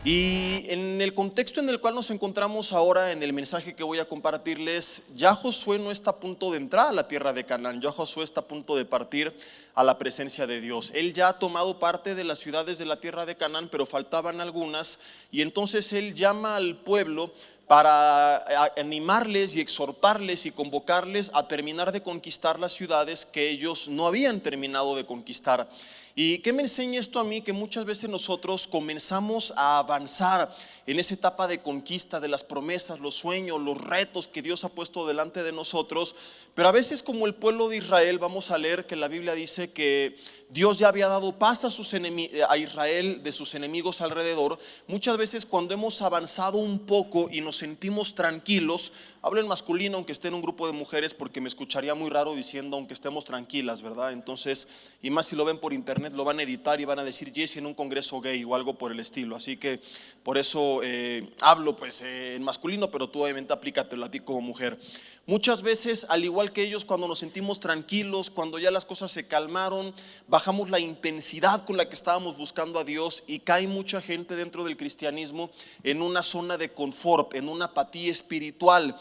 Y en el contexto en el cual nos encontramos ahora, en el mensaje que voy a compartirles, ya Josué no está a punto de entrar a la tierra de Canaán, ya Josué está a punto de partir a la presencia de Dios. Él ya ha tomado parte de las ciudades de la tierra de Canaán, pero faltaban algunas, y entonces él llama al pueblo para animarles y exhortarles y convocarles a terminar de conquistar las ciudades que ellos no habían terminado de conquistar. ¿Y qué me enseña esto a mí? Que muchas veces nosotros comenzamos a avanzar en esa etapa de conquista de las promesas, los sueños, los retos que Dios ha puesto delante de nosotros, pero a veces, como el pueblo de Israel, vamos a leer que la Biblia dice que Dios ya había dado paz a Israel de sus enemigos alrededor. Muchas veces cuando hemos avanzado un poco y nos sentimos tranquilos, hablo en masculino aunque esté en un grupo de mujeres, porque me escucharía muy raro diciendo aunque estemos tranquilas, ¿verdad? Entonces, y más si lo ven por internet, lo van a editar y van a decir Jesse en un congreso gay o algo por el estilo. Así que por eso hablo pues en masculino, pero tú obviamente aplícatelo a ti como mujer. Muchas veces, al igual que ellos, cuando nos sentimos tranquilos, cuando ya las cosas se calmaron, bajamos la intensidad con la que estábamos buscando a Dios, y cae mucha gente dentro del cristianismo en una zona de confort, en una apatía espiritual.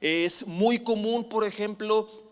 Es muy común, por ejemplo,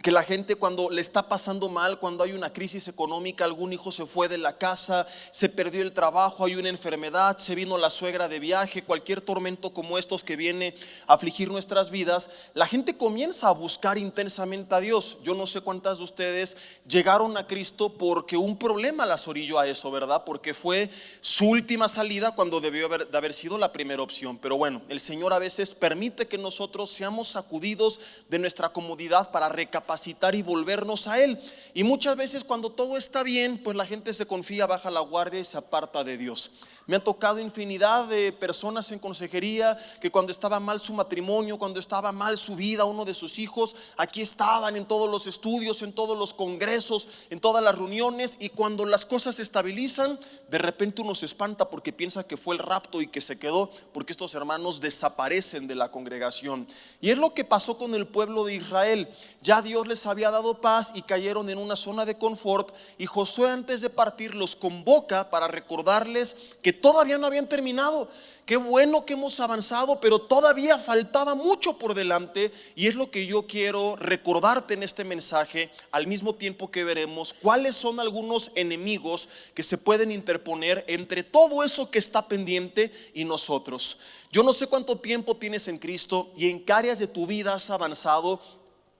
que la gente, cuando le está pasando mal, cuando hay una crisis económica, algún hijo se fue de la casa, se perdió el trabajo, hay una enfermedad, se vino la suegra de viaje, cualquier tormento como estos que viene a afligir nuestras vidas, la gente comienza a buscar intensamente a Dios. Yo no sé cuántas de ustedes llegaron a Cristo porque un problema las orilló a eso, ¿verdad? Porque fue su última salida cuando debió de haber sido la primera opción. Pero bueno, el Señor a veces permite que nosotros seamos sacudidos de nuestra comodidad para recapacitar y volvernos a Él. Y muchas veces cuando todo está bien, pues la gente se confía, baja la guardia y se aparta de Dios. Me han tocado infinidad de personas en consejería que cuando estaba mal su matrimonio, cuando estaba mal su vida, uno de sus hijos, aquí estaban en todos los estudios, en todos los congresos, en todas las reuniones, y cuando las cosas se estabilizan, de repente uno se espanta porque piensa que fue el rapto y que se quedó, porque estos hermanos desaparecen de la congregación. Y es lo que pasó con el pueblo de Israel. Ya Dios les había dado paz y cayeron en una zona de confort, y Josué, antes de partir, los convoca para recordarles que todavía no habían terminado. Qué bueno que hemos avanzado, pero todavía faltaba mucho por delante, y es lo que yo quiero recordarte en este mensaje, al mismo tiempo que veremos cuáles son algunos enemigos que se pueden interponer entre todo eso que está pendiente y nosotros. Yo no sé cuánto tiempo tienes en Cristo y en qué áreas de tu vida has avanzado.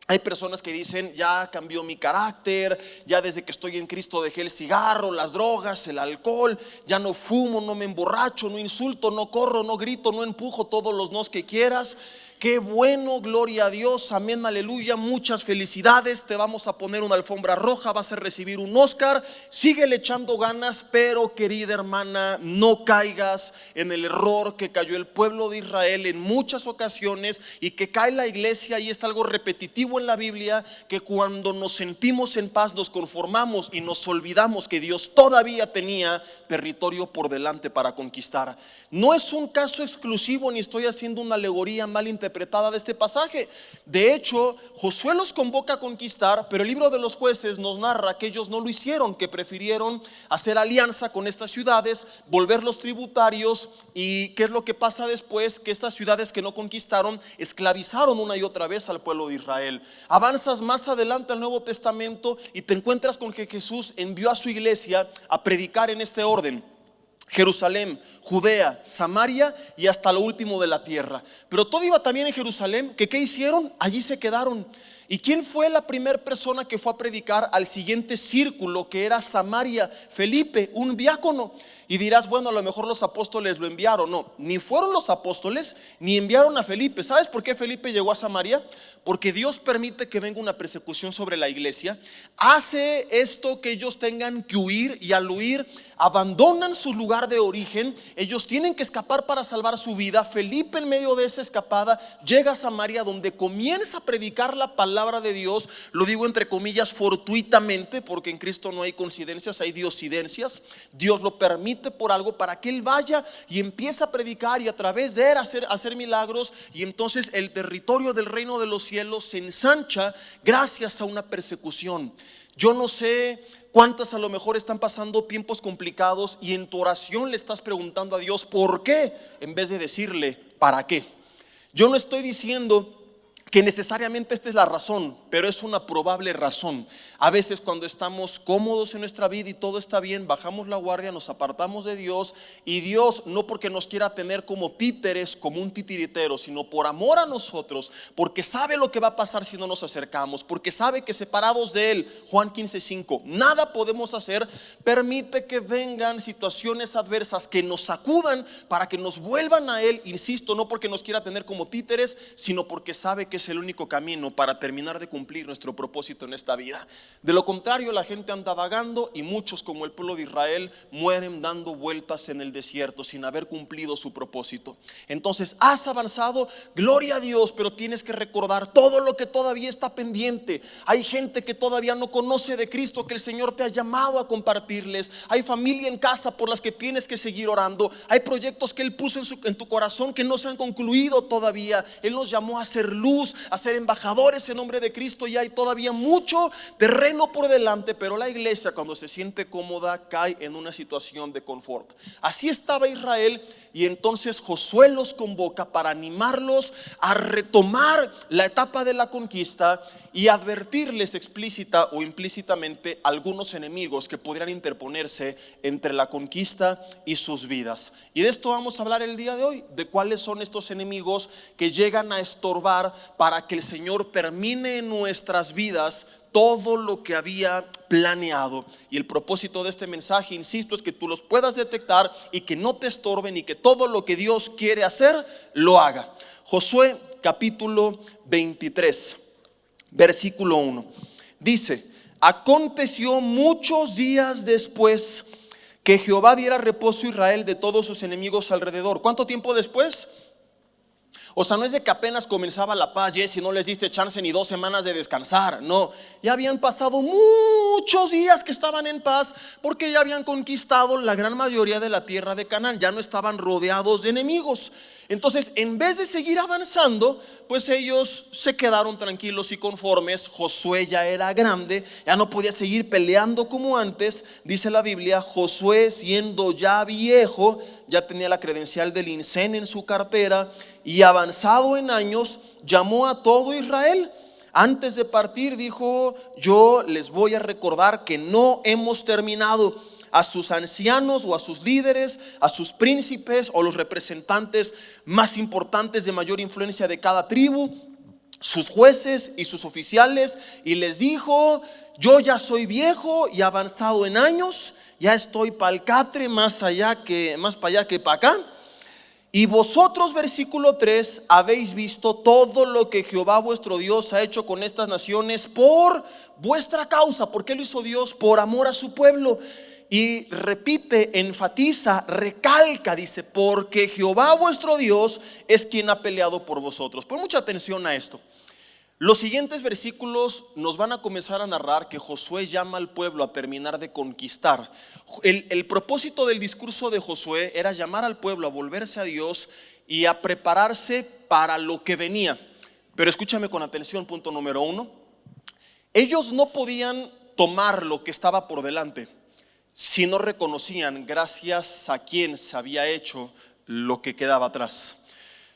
Hay personas que dicen, ya cambió mi carácter, ya desde que estoy en Cristo dejé el cigarro, las drogas, el alcohol, ya no fumo, no me emborracho, no insulto, no corro, no grito, no empujo, todos los nos que quieras. Qué bueno, gloria a Dios, amén, aleluya, muchas felicidades, te vamos a poner una alfombra roja, vas a recibir un Oscar, síguele echando ganas. Pero, querida hermana, no caigas en el error que cayó el pueblo de Israel en muchas ocasiones, y que cae la iglesia, y es algo repetitivo en la Biblia, que cuando nos sentimos en paz nos conformamos y nos olvidamos que Dios todavía tenía territorio por delante para conquistar. No es un caso exclusivo, ni estoy haciendo una alegoría mal interpretada de este pasaje. De hecho, Josué los convoca a conquistar, pero el libro de los Jueces nos narra que ellos no lo hicieron, que prefirieron hacer alianza con estas ciudades, volverlos tributarios. ¿Y qué es lo que pasa después? Que estas ciudades que no conquistaron esclavizaron una y otra vez al pueblo de Israel. Avanzas más adelante al Nuevo Testamento y te encuentras con que Jesús envió a su iglesia a predicar en este orden: Jerusalén, Judea, Samaria y hasta lo último de la tierra. Pero todo iba también en Jerusalén, que ¿qué hicieron? Allí se quedaron. ¿Y quién fue la primera persona que fue a predicar al siguiente círculo, que era Samaria? Felipe, un diácono. Y dirás, bueno, a lo mejor los apóstoles lo enviaron. No, ni fueron los apóstoles ni enviaron a Felipe. ¿Sabes por qué Felipe llegó a Samaria? Porque Dios permite que venga una persecución sobre la iglesia, hace esto que ellos tengan que huir, y al huir abandonan su lugar de origen. Ellos tienen que escapar para salvar su vida. Felipe, en medio de esa escapada, llega a Samaria, donde comienza a predicar la palabra de Dios. Lo digo entre comillas fortuitamente, porque en Cristo no hay coincidencias, hay diosidencias. Dios lo permite por algo para que él vaya y empiece a predicar, y a través de él hacer milagros. Y entonces el territorio del reino de los cielos se ensancha gracias a una persecución. Yo no sé ¿Cuántas a lo mejor están pasando tiempos complicados y en tu oración le estás preguntando a Dios ¿por qué? En vez de decirle ¿para qué? Yo no estoy diciendo que necesariamente esta es la razón, pero es una probable razón. A veces cuando estamos cómodos en nuestra vida y todo está bien, bajamos la guardia, nos apartamos de Dios, y Dios no porque nos quiera tener como títeres, como un titiritero, sino por amor a nosotros, porque sabe lo que va a pasar si no nos acercamos, porque sabe que separados de Él, Juan 15:5, nada podemos hacer. Permite que vengan situaciones adversas que nos sacudan para que nos vuelvan a Él, insisto, no porque nos quiera tener como títeres, sino porque sabe que es el único camino para terminar de cumplir nuestro propósito en esta vida. De lo contrario, la gente anda vagando y muchos, como el pueblo de Israel, mueren dando vueltas en el desierto sin haber cumplido su propósito. Entonces, has avanzado, gloria a Dios, pero tienes que recordar todo lo que todavía está pendiente. Hay gente que todavía no conoce de Cristo, que el Señor te ha llamado a compartirles. Hay familia en casa por las que tienes que seguir orando. Hay proyectos que Él puso en tu corazón que no se han concluido todavía. Él nos llamó a ser luz, a ser embajadores en nombre de Cristo, y hay todavía mucho terreno por delante, pero la iglesia, cuando se siente cómoda, cae en una situación de confort. Así estaba Israel, y entonces Josué los convoca para animarlos a retomar la etapa de la conquista y advertirles explícita o implícitamente algunos enemigos que podrían interponerse entre la conquista y sus vidas. Y de esto vamos a hablar el día de hoy, de cuáles son estos enemigos que llegan a estorbar para que el Señor termine en nuestras vidas todo lo que había planeado. Y el propósito de este mensaje, insisto, es que tú los puedas detectar y que no te estorben, y que todo lo que Dios quiere hacer lo haga. Josué capítulo 23, versículo 1 dice: aconteció muchos días después que Jehová diera reposo a Israel de todos sus enemigos alrededor. ¿Cuánto tiempo después? O sea, no es de que apenas comenzaba la paz, Jesse, no les diste chance ni 2 semanas de descansar. No, ya habían pasado muchos días que estaban en paz, porque ya habían conquistado la gran mayoría de la tierra de Canaán. Ya no estaban rodeados de enemigos. Entonces, en vez de seguir avanzando, pues ellos se quedaron tranquilos y conformes. Josué ya era grande, ya no podía seguir peleando como antes. Dice la Biblia, Josué, siendo ya viejo, ya tenía la credencial del INSEN en su cartera, y avanzado en años, llamó a todo Israel. Antes de partir dijo: yo les voy a recordar que no hemos terminado. A sus ancianos o a sus líderes, a sus príncipes o los representantes más importantes de mayor influencia de cada tribu, sus jueces y sus oficiales, y les dijo: yo ya soy viejo y avanzado en años, ya estoy pa'l catre, más para allá que para acá. Y vosotros, versículo 3, habéis visto todo lo que Jehová vuestro Dios ha hecho con estas naciones por vuestra causa. ¿Por qué lo hizo Dios? Por amor a su pueblo. Y repite, enfatiza, recalca, dice: porque Jehová vuestro Dios es quien ha peleado por vosotros. Pon mucha atención a esto. Los siguientes versículos nos van a comenzar a narrar que Josué llama al pueblo a terminar de conquistar. El propósito del discurso de Josué era llamar al pueblo a volverse a Dios y a prepararse para lo que venía. Pero escúchame con atención, punto número 1. Ellos no podían tomar lo que estaba por delante si no reconocían gracias a quien se había hecho lo que quedaba atrás.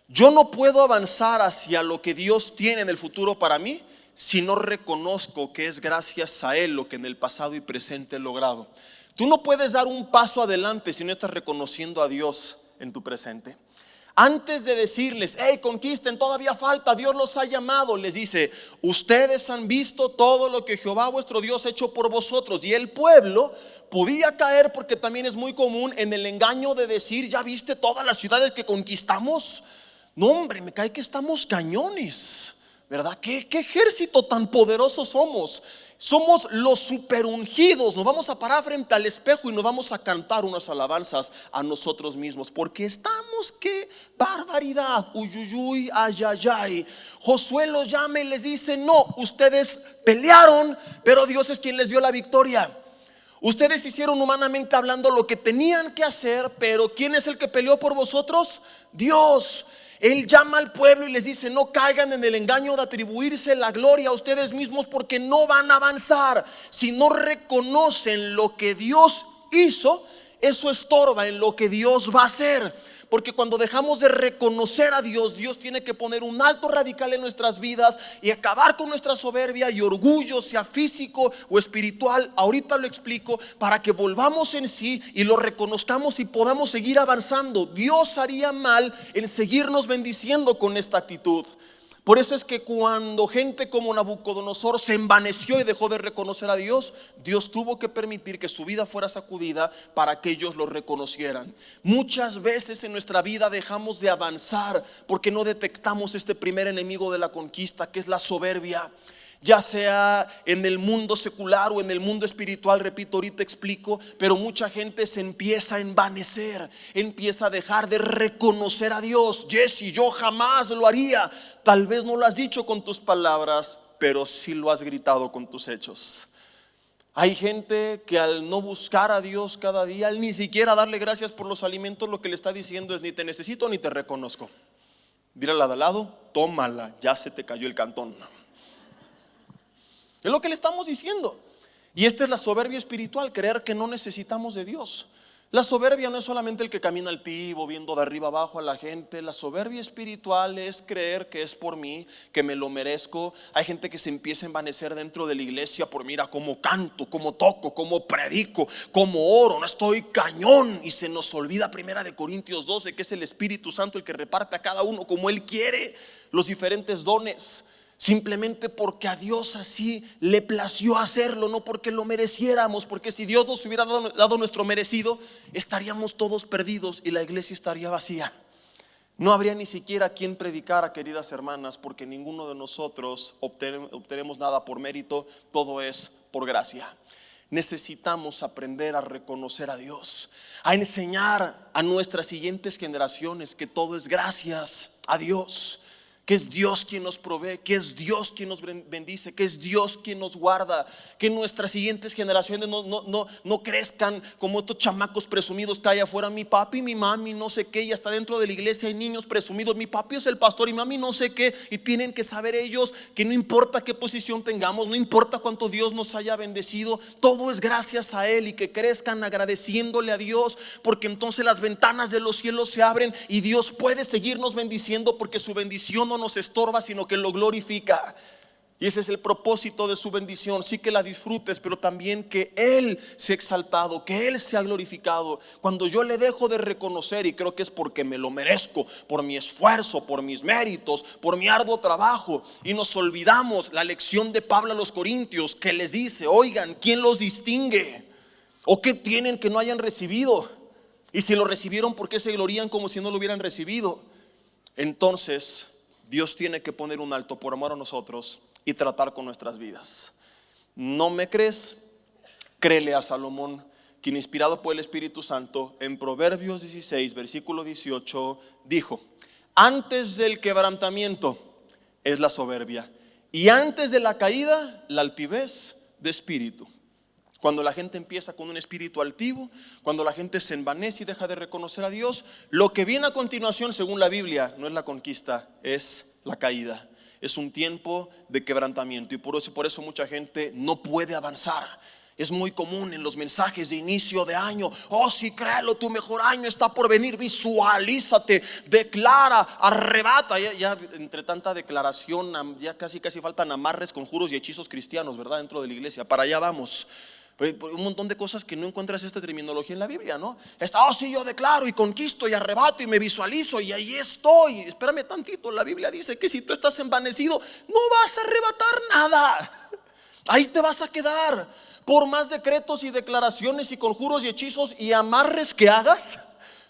Yo no puedo avanzar hacia lo que Dios tiene en el futuro para mí si no reconozco que es gracias a Él lo que en el pasado y presente he logrado. Tú no puedes dar un paso adelante si no estás reconociendo a Dios en tu presente. Antes de decirles: hey, conquisten, todavía falta, Dios los ha llamado, les dice: ustedes han visto todo lo que Jehová vuestro Dios ha hecho por vosotros. Y el pueblo podía caer, porque también es muy común, en el engaño de decir: ¿ya viste todas las ciudades que conquistamos? No, hombre, me cae que estamos cañones, ¿verdad? ¿Qué ejército tan poderoso somos? Somos los superungidos. Nos vamos a parar frente al espejo y nos vamos a cantar unas alabanzas a nosotros mismos, porque estamos, qué barbaridad, uyuyuy, ayayay. Josué los llama y les dice: no, ustedes pelearon, pero Dios es quien les dio la victoria. Ustedes hicieron humanamente hablando lo que tenían que hacer, pero ¿quién es el que peleó por vosotros? Dios. Él llama al pueblo y les dice: no caigan en el engaño de atribuirse la gloria a ustedes mismos, porque no van a avanzar. Si no reconocen lo que Dios hizo, eso estorba en lo que Dios va a hacer. Porque cuando dejamos de reconocer a Dios, Dios tiene que poner un alto radical en nuestras vidas y acabar con nuestra soberbia y orgullo, sea físico o espiritual. Ahorita lo explico, para que volvamos en sí y lo reconozcamos y podamos seguir avanzando. Dios haría mal en seguirnos bendiciendo con esta actitud. Por eso es que cuando gente como Nabucodonosor se envaneció y dejó de reconocer a Dios, Dios tuvo que permitir que su vida fuera sacudida para que ellos lo reconocieran. Muchas veces en nuestra vida dejamos de avanzar porque no detectamos este primer enemigo de la conquista, que es la soberbia. Ya sea en el mundo secular o en el mundo espiritual, repito, ahorita explico, pero mucha gente se empieza a envanecer, empieza a dejar de reconocer a Dios. Jesse, yo jamás lo haría. Tal vez no lo has dicho con tus palabras, pero sí lo has gritado con tus hechos. Hay gente que al no buscar a Dios cada día, al ni siquiera darle gracias por los alimentos, lo que le está diciendo es: ni te necesito ni te reconozco. Dile a la de al lado: tómala, ya se te cayó el cantón. Es lo que le estamos diciendo. Y esta es la soberbia espiritual, creer que no necesitamos de Dios. La soberbia no es solamente el que camina al pivo viendo de arriba abajo a la gente. La soberbia espiritual es creer que es por mí, que me lo merezco. Hay gente que se empieza a envanecer dentro de la iglesia por: mira cómo canto, cómo toco, cómo predico, cómo oro, no estoy cañón. Y se nos olvida 1 Corintios 12, que es el Espíritu Santo el que reparte a cada uno como Él quiere los diferentes dones. Simplemente porque a Dios así le plació hacerlo, no porque lo mereciéramos. Porque si Dios nos hubiera dado nuestro merecido, estaríamos todos perdidos y la iglesia estaría vacía. No habría ni siquiera quien predicara, queridas hermanas, porque ninguno de nosotros obtenemos nada por mérito, todo es por gracia. Necesitamos aprender a reconocer a Dios, a enseñar a nuestras siguientes generaciones que todo es gracias a Dios, que es Dios quien nos provee, que es Dios quien nos bendice, que es Dios quien nos guarda. Que nuestras siguientes generaciones no crezcan como estos chamacos presumidos que hay afuera: mi papi, mi mami, no sé qué. Y hasta dentro de la iglesia hay niños presumidos: mi papi es el pastor y mami no sé qué. Y tienen que saber ellos que no importa qué posición tengamos, no importa cuánto Dios nos haya bendecido, todo es gracias a Él. Y que crezcan agradeciéndole a Dios, porque entonces las ventanas de los cielos se abren y Dios puede seguirnos bendiciendo, porque su bendición no nos estorba, sino que lo glorifica. Y ese es el propósito de su bendición. Sí, que la disfrutes, pero también que Él sea exaltado, que Él sea glorificado. Cuando yo le dejo de reconocer, y creo que es porque me lo merezco, por mi esfuerzo, por mis méritos, por mi arduo trabajo, y nos olvidamos la lección de Pablo a los Corintios, que les dice: oigan, ¿quién los distingue? ¿O qué tienen que no hayan recibido? Y si lo recibieron, ¿por qué se glorían como si no lo hubieran recibido? Entonces Dios tiene que poner un alto por amor a nosotros y tratar con nuestras vidas. ¿No me crees? Créele a Salomón, quien, inspirado por el Espíritu Santo, en Proverbios 16, versículo 18, dijo: antes del quebrantamiento es la soberbia, y antes de la caída la altivez de espíritu. Cuando la gente empieza con un espíritu altivo, cuando la gente se envanece y deja de reconocer a Dios, lo que viene a continuación, según la Biblia, no es la conquista, es la caída. Es un tiempo de quebrantamiento, y por eso mucha gente no puede avanzar. Es muy común en los mensajes de inicio de año: oh, sí, créelo, tu mejor año está por venir, visualízate, declara, arrebata. Ya entre tanta declaración, ya casi faltan amarres, conjuros y hechizos cristianos, ¿verdad? Dentro de la iglesia, para allá vamos. Pero un montón de cosas que no encuentras esta terminología en la Biblia, ¿no? Está: oh, sí, yo declaro y conquisto y arrebato y me visualizo y ahí estoy. Espérame tantito, la Biblia dice que si tú estás envanecido, no vas a arrebatar nada. Ahí te vas a quedar. Por más decretos y declaraciones y conjuros y hechizos y amarres que hagas,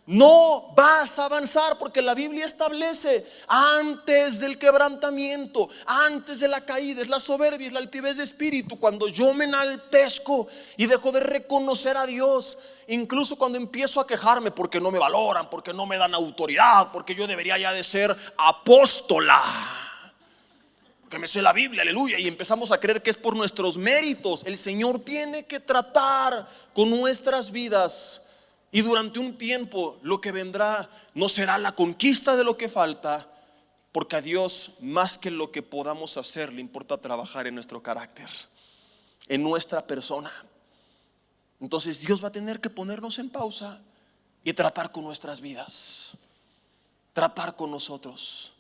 no vas a avanzar, porque la Biblia establece: antes del quebrantamiento, antes de la caída, es la soberbia, es la altivez de espíritu. Cuando yo me enaltezco y dejo de reconocer a Dios, incluso cuando empiezo a quejarme porque no me valoran, porque no me dan autoridad, porque yo debería ya de ser apóstola, que me sé la Biblia, aleluya, y empezamos a creer que es por nuestros méritos. El Señor tiene que tratar con nuestras vidas Y durante un tiempo lo que vendrá no será la conquista de lo que falta, porque a Dios, más que lo que podamos hacer, le importa trabajar en nuestro carácter, en nuestra persona. Entonces Dios va a tener que ponernos en pausa y tratar con nuestras vidas, tratar con nosotros.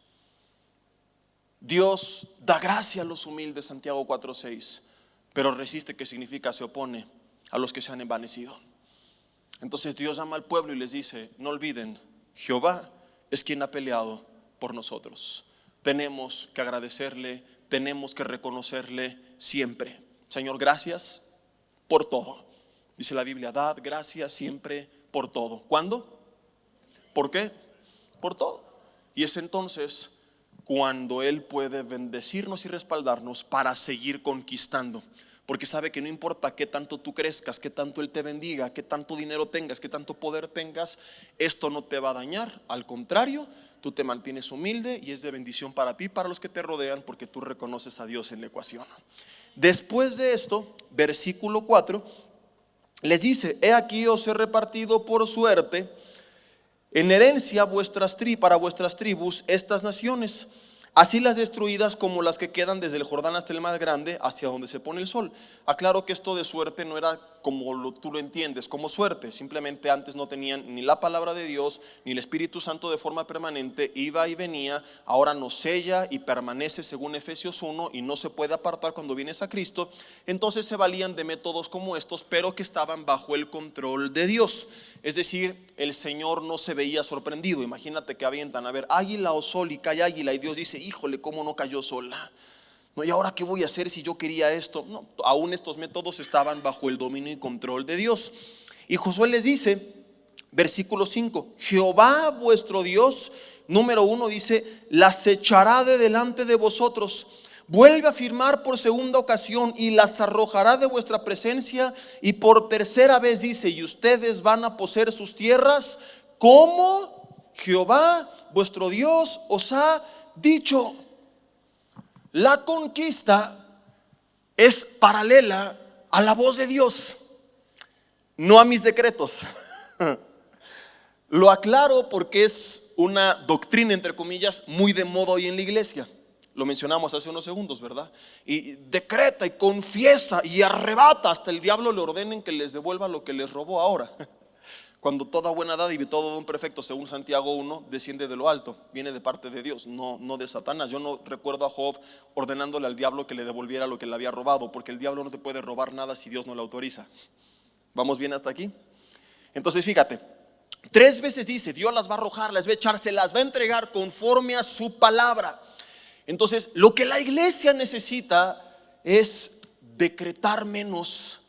Dios da gracia a los humildes, Santiago 4:6, pero resiste, que significa se opone a los que se han envanecido. Entonces Dios llama al pueblo y les dice: no olviden, Jehová es quien ha peleado por nosotros. Tenemos que agradecerle, tenemos que reconocerle siempre. Señor, gracias por todo. Dice la Biblia: dad gracias siempre por todo. ¿Cuándo? ¿Por qué? Por todo. Y es entonces cuando Él puede bendecirnos y respaldarnos para seguir conquistando. Porque sabe que no importa qué tanto tú crezcas, qué tanto Él te bendiga, qué tanto dinero tengas, qué tanto poder tengas, esto no te va a dañar. Al contrario, tú te mantienes humilde y es de bendición para ti y para los que te rodean, porque tú reconoces a Dios en la ecuación. Después de esto, versículo 4 les dice: he aquí os he repartido por suerte en herencia para vuestras tribus estas naciones, así las destruidas como las que quedan desde el Jordán hasta el mar grande, hacia donde se pone el sol. Aclaro que esto de suerte no era como tú lo entiendes, como suerte. Simplemente antes no tenían ni la palabra de Dios, ni el Espíritu Santo de forma permanente. Iba y venía, ahora nos sella y permanece según Efesios 1, y no se puede apartar cuando vienes a Cristo. Entonces se valían de métodos como estos, pero que estaban bajo el control de Dios. Es decir, el Señor no se veía sorprendido. Imagínate que avientan a ver águila o sol y cae águila, y Dios dice: híjole, ¿cómo no cayó sola? No, ¿y ahora qué voy a hacer si yo quería esto? No, aún estos métodos estaban bajo el dominio y control de Dios. Y Josué les dice, versículo 5: Jehová vuestro Dios, número 1, dice, las echará de delante de vosotros. Vuelve a afirmar por segunda ocasión: y las arrojará de vuestra presencia. Y por tercera vez dice: y ustedes van a poseer sus tierras, como Jehová vuestro Dios os ha dicho. La conquista es paralela a la voz de Dios, no a mis decretos. Lo aclaro porque es una doctrina, entre comillas, muy de moda hoy en la iglesia. Lo mencionamos hace unos segundos, ¿verdad? Y decreta y confiesa y arrebata, hasta el diablo le ordenen que les devuelva lo que les robó ahora. Cuando toda buena dádiva y todo don perfecto, según Santiago 1, desciende de lo alto, viene de parte de Dios, no de Satanás. Yo no recuerdo a Job ordenándole al diablo que le devolviera lo que le había robado, porque el diablo no te puede robar nada si Dios no lo autoriza. ¿Vamos bien hasta aquí? Entonces fíjate, 3 veces dice: Dios las va a arrojar, las va a echar, se las va a entregar conforme a su palabra. Entonces lo que la iglesia necesita es decretar menos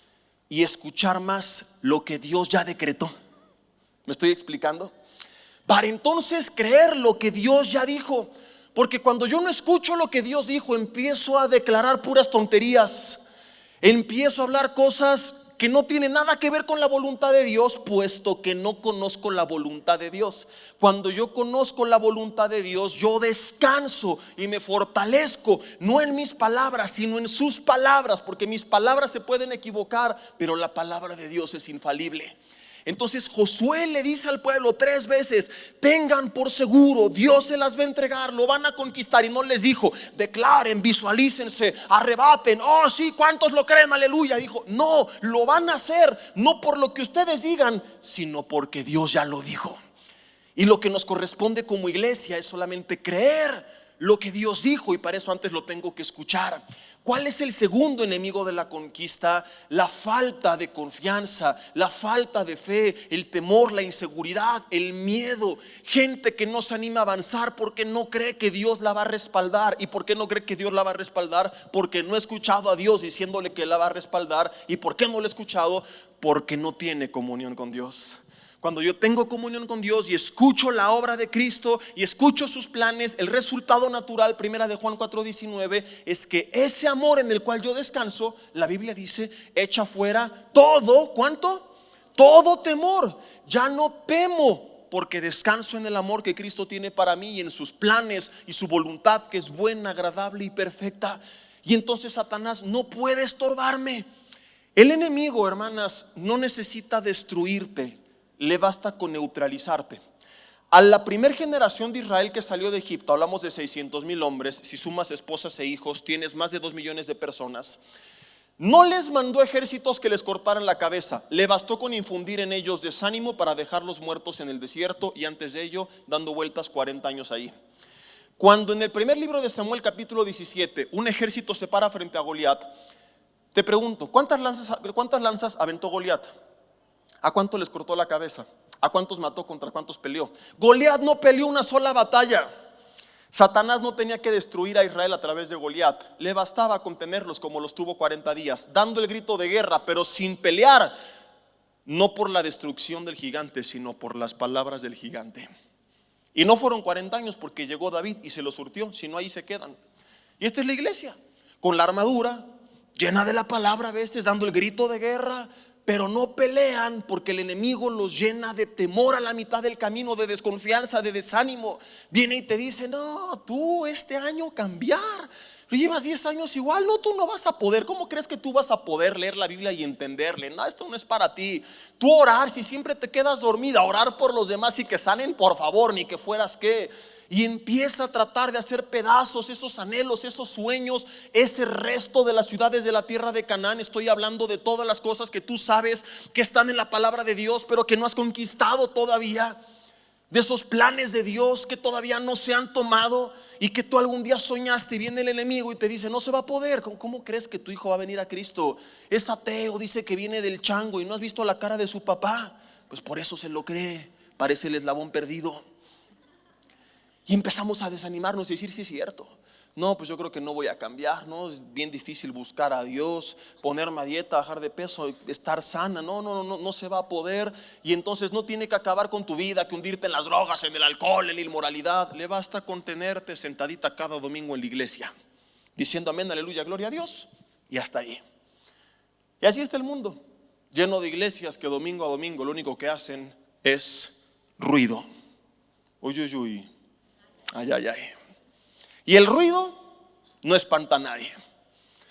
y escuchar más lo que Dios ya decretó. ¿Me estoy explicando? Para entonces creer lo que Dios ya dijo. Porque cuando yo no escucho lo que Dios dijo, empiezo a declarar puras tonterías, empiezo a hablar cosas que no tienen nada que ver con la voluntad de Dios, puesto que no conozco la voluntad de Dios. Cuando yo conozco la voluntad de Dios, yo descanso y me fortalezco, no en mis palabras, sino en sus palabras, porque mis palabras se pueden equivocar, pero la palabra de Dios es infalible. Entonces Josué le dice al pueblo 3 veces: tengan por seguro, Dios se las va a entregar, lo van a conquistar. Y no les dijo: declaren, visualícense, arrebaten, oh sí, ¿cuántos lo creen? Aleluya. Dijo: no, lo van a hacer, no por lo que ustedes digan, sino porque Dios ya lo dijo. Y lo que nos corresponde como iglesia es solamente creer lo que Dios dijo, y para eso antes lo tengo que escuchar. ¿Cuál es el segundo enemigo de la conquista? La falta de confianza, la falta de fe, el temor, la inseguridad, el miedo. Gente que no se anima a avanzar porque no cree que Dios la va a respaldar. ¿Y por qué no cree que Dios la va a respaldar? Porque no ha escuchado a Dios diciéndole que la va a respaldar. ¿Y por qué no lo ha escuchado? Porque no tiene comunión con Dios. Cuando yo tengo comunión con Dios y escucho la obra de Cristo y escucho sus planes, el resultado natural, primera de Juan 4:19, es que ese amor en el cual yo descanso, la Biblia dice, echa fuera todo, ¿cuánto? Todo temor. Ya no temo, porque descanso en el amor que Cristo tiene para mí y en sus planes y su voluntad, que es buena, agradable y perfecta. Y entonces Satanás no puede estorbarme. El enemigo, hermanas, no necesita destruirte, le basta con neutralizarte. A la primera generación de Israel que salió de Egipto, hablamos de 600,000 hombres, si sumas esposas e hijos, tienes más de 2 millones de personas. No les mandó ejércitos que les cortaran la cabeza, le bastó con infundir en ellos desánimo para dejarlos muertos en el desierto, y antes de ello dando vueltas 40 años ahí. Cuando en el primer libro de Samuel, capítulo 17, un ejército se para frente a Goliat, te pregunto, ¿cuántas lanzas aventó Goliat? ¿A cuánto les cortó la cabeza? ¿A cuántos mató? ¿Contra cuántos peleó? Goliat no peleó una sola batalla. Satanás no tenía que destruir a Israel a través de Goliat, le bastaba contenerlos como los tuvo 40 días, dando el grito de guerra, pero sin pelear, no por la destrucción del gigante, sino por las palabras del gigante. Y no fueron 40 años porque llegó David y se los surtió, sino ahí se quedan. Y esta es la iglesia, con la armadura, llena de la palabra a veces, dando el grito de guerra, pero no pelean porque el enemigo los llena de temor a la mitad del camino, de desconfianza, de desánimo. Viene y te dice, no, tú este año cambiar, llevas 10 años igual, no, tú no vas a poder. ¿Cómo crees que tú vas a poder leer la Biblia y entenderle? No, esto no es para ti. Tú orar, si siempre te quedas dormida, orar por los demás y que sanen, por favor, ni que fueras que. Y empieza a tratar de hacer pedazos esos anhelos, esos sueños, ese resto de las ciudades de la tierra de Canaán. Estoy hablando de todas las cosas que tú sabes que están en la palabra de Dios, pero que no has conquistado todavía. De esos planes de Dios que todavía no se han tomado y que tú algún día soñaste, y viene el enemigo y te dice, no se va a poder. ¿Cómo crees que tu hijo va a venir a Cristo? Es ateo, dice que viene del chango y no has visto la cara de su papá. Pues por eso se lo cree, parece el eslabón perdido. Y empezamos a desanimarnos y decir, sí es cierto, no, pues yo creo que no voy a cambiar, no, es bien difícil buscar a Dios, ponerme a dieta, bajar de peso, estar sana, no se va a poder. Y entonces no tiene que acabar con tu vida, que hundirte en las drogas, en el alcohol, en la inmoralidad. Le basta con tenerte sentadita cada domingo en la iglesia, diciendo amén, aleluya, gloria a Dios, y hasta ahí. Y así está el mundo, lleno de iglesias que domingo a domingo lo único que hacen es ruido. Uy, uy, uy. Ay, ay, ay. Y el ruido no espanta a nadie.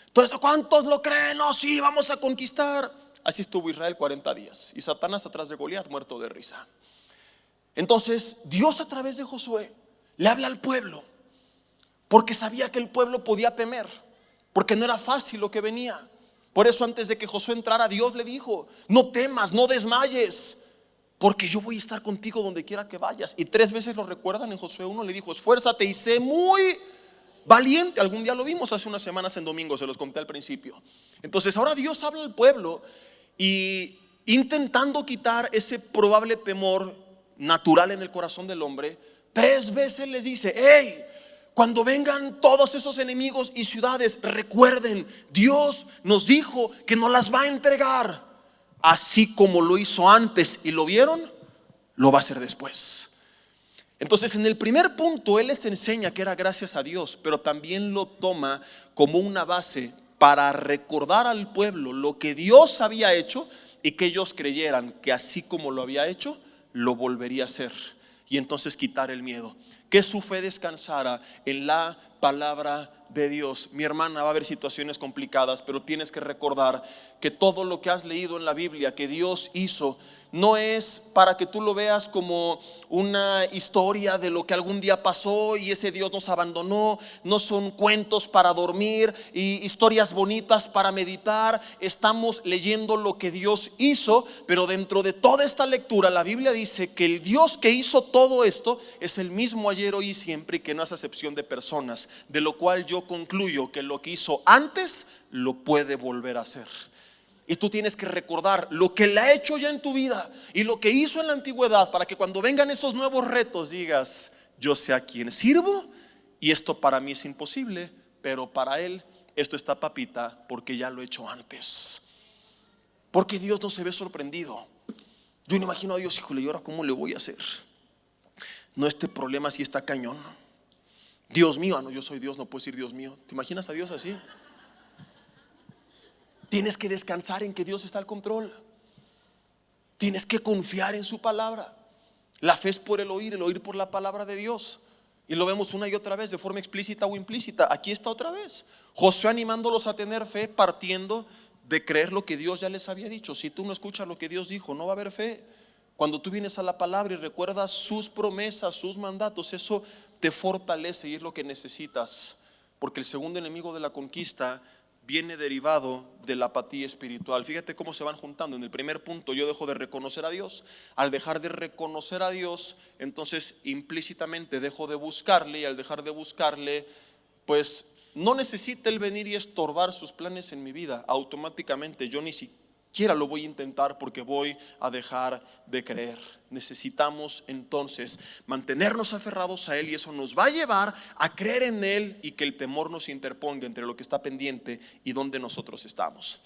Entonces, ¿cuántos lo creen? No, sí, vamos a conquistar. Así estuvo Israel 40 días y Satanás atrás de Goliat, muerto de risa. Entonces Dios a través de Josué le habla al pueblo, porque sabía que el pueblo podía temer, porque no era fácil lo que venía. Por eso antes de que Josué entrara, Dios le dijo, no temas, no desmayes, porque yo voy a estar contigo donde quiera que vayas. Y 3 veces lo recuerdan en Josué 1, le dijo, esfuérzate y sé muy valiente. Algún día lo vimos hace unas semanas en domingo, se los conté al principio. Entonces ahora Dios habla al pueblo y intentando quitar ese probable temor natural en el corazón del hombre, 3 veces les dice, hey, cuando vengan todos esos enemigos y ciudades, recuerden, Dios nos dijo que nos las va a entregar. Así como lo hizo antes y lo vieron, lo va a hacer después. Entonces en el primer punto Él les enseña que era gracias a Dios, pero también lo toma como una base para recordar al pueblo lo que Dios había hecho y que ellos creyeran que así como lo había hecho, lo volvería a hacer. Y entonces quitar el miedo, que su fe descansara en la palabra de Dios. Mi hermana, va a haber situaciones complicadas, pero tienes que recordar que todo lo que has leído en la Biblia que Dios hizo no es para que tú lo veas como una historia de lo que algún día pasó y ese Dios nos abandonó. No son cuentos para dormir y historias bonitas para meditar. Estamos leyendo lo que Dios hizo, pero dentro de toda esta lectura la Biblia dice que el Dios que hizo todo esto es el mismo ayer, hoy y siempre, y que no hace acepción de personas, de lo cual yo concluyo que lo que hizo antes lo puede volver a hacer. Y tú tienes que recordar lo que Él ha hecho ya en tu vida y lo que hizo en la antigüedad, para que cuando vengan esos nuevos retos digas, yo sé a quién sirvo y esto para mí es imposible, pero para Él esto está papita, porque ya lo he hecho antes. Porque Dios no se ve sorprendido. Yo no imagino a Dios, híjole, ¿y ahora cómo le voy a hacer? No, este problema sí está cañón. Dios mío, no, yo soy Dios, no puedo decir Dios mío. ¿Te imaginas a Dios así? Tienes que descansar en que Dios está al control. Tienes que confiar en su palabra. La fe es por el oír por la palabra de Dios. Y lo vemos una y otra vez, de forma explícita o implícita. Aquí está otra vez Josué animándolos a tener fe, partiendo de creer lo que Dios ya les había dicho. Si tú no escuchas lo que Dios dijo, no va a haber fe. Cuando tú vienes a la palabra y recuerdas sus promesas, sus mandatos, eso te fortalece y es lo que necesitas, porque el segundo enemigo de la conquista viene derivado de la apatía espiritual. Fíjate cómo se van juntando. En el primer punto, yo dejo de reconocer a Dios. Al dejar de reconocer a Dios, entonces implícitamente dejo de buscarle, y al dejar de buscarle, pues no necesita Él venir y estorbar sus planes en mi vida. Automáticamente yo ni siquiera lo voy a intentar, porque voy a dejar de creer. Necesitamos entonces mantenernos aferrados a Él, y eso nos va a llevar a creer en Él, y que el temor nos interponga entre lo que está pendiente y donde nosotros estamos.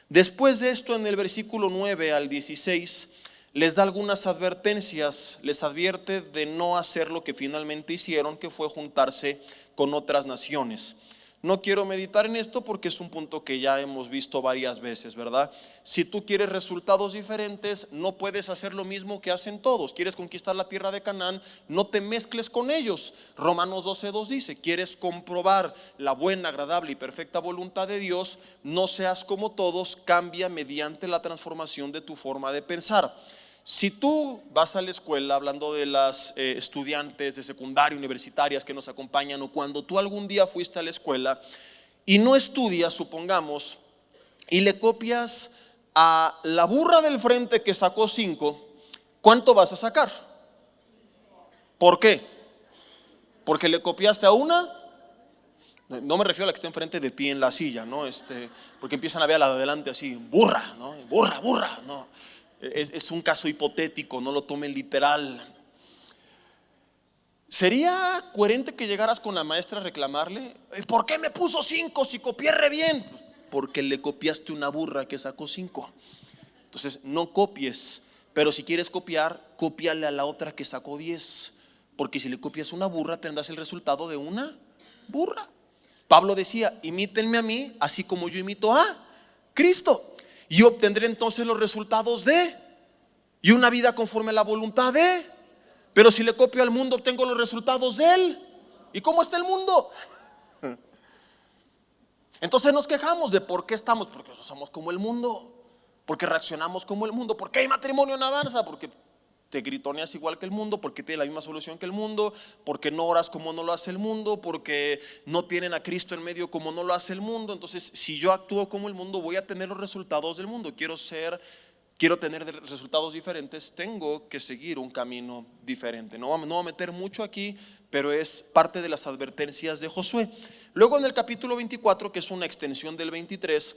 Después de esto, en el versículo 9 al 16, les da algunas advertencias. Les advierte de no hacer lo que finalmente hicieron, que fue juntarse con otras naciones. No quiero meditar en esto porque es un punto que ya hemos visto varias veces, ¿verdad? Si tú quieres resultados diferentes, no puedes hacer lo mismo que hacen todos. Quieres conquistar la tierra de Canaán, no te mezcles con ellos. Romanos 12:2 dice: quieres comprobar la buena, agradable y perfecta voluntad de Dios, no seas como todos, cambia mediante la transformación de tu forma de pensar. Si tú vas a la escuela, hablando de las estudiantes de secundaria, universitarias que nos acompañan, o cuando tú algún día fuiste a la escuela y no estudias, supongamos, y le copias a la burra del frente que sacó 5, ¿cuánto vas a sacar? ¿Por qué? Porque le copiaste a una. No me refiero a la que está enfrente de pie en la silla, ¿no? Porque empiezan a ver a la de adelante así: burra, ¿no? Burra, burra, no. Es un caso hipotético, no lo tomen literal. ¿Sería coherente que llegaras con la maestra a reclamarle? ¿Por qué me puso 5 si copié re bien? Porque le copiaste una burra que sacó 5. Entonces no copies, pero si quieres copiar, cópiale a la otra que sacó 10. Porque si le copias una burra, tendrás el resultado de una burra. Pablo decía: imítenme a mí, así como yo imito a Cristo, y obtendré entonces los resultados de, y una vida conforme a la voluntad de. Pero si le copio al mundo, obtengo los resultados de él. ¿Y cómo está el mundo? Entonces nos quejamos de por qué estamos, porque somos como el mundo, porque reaccionamos como el mundo. ¿Por qué hay matrimonio en avanza? Porque te gritoneas igual que el mundo, porque tiene la misma solución que el mundo, porque no oras como no lo hace el mundo, porque no tienen a Cristo en medio como no lo hace el mundo. Entonces, si yo actúo como el mundo, voy a tener los resultados del mundo. Quiero tener resultados diferentes, tengo que seguir un camino diferente. No voy a meter mucho aquí, pero es parte de las advertencias de Josué. Luego, en el capítulo 24, que es una extensión del 23,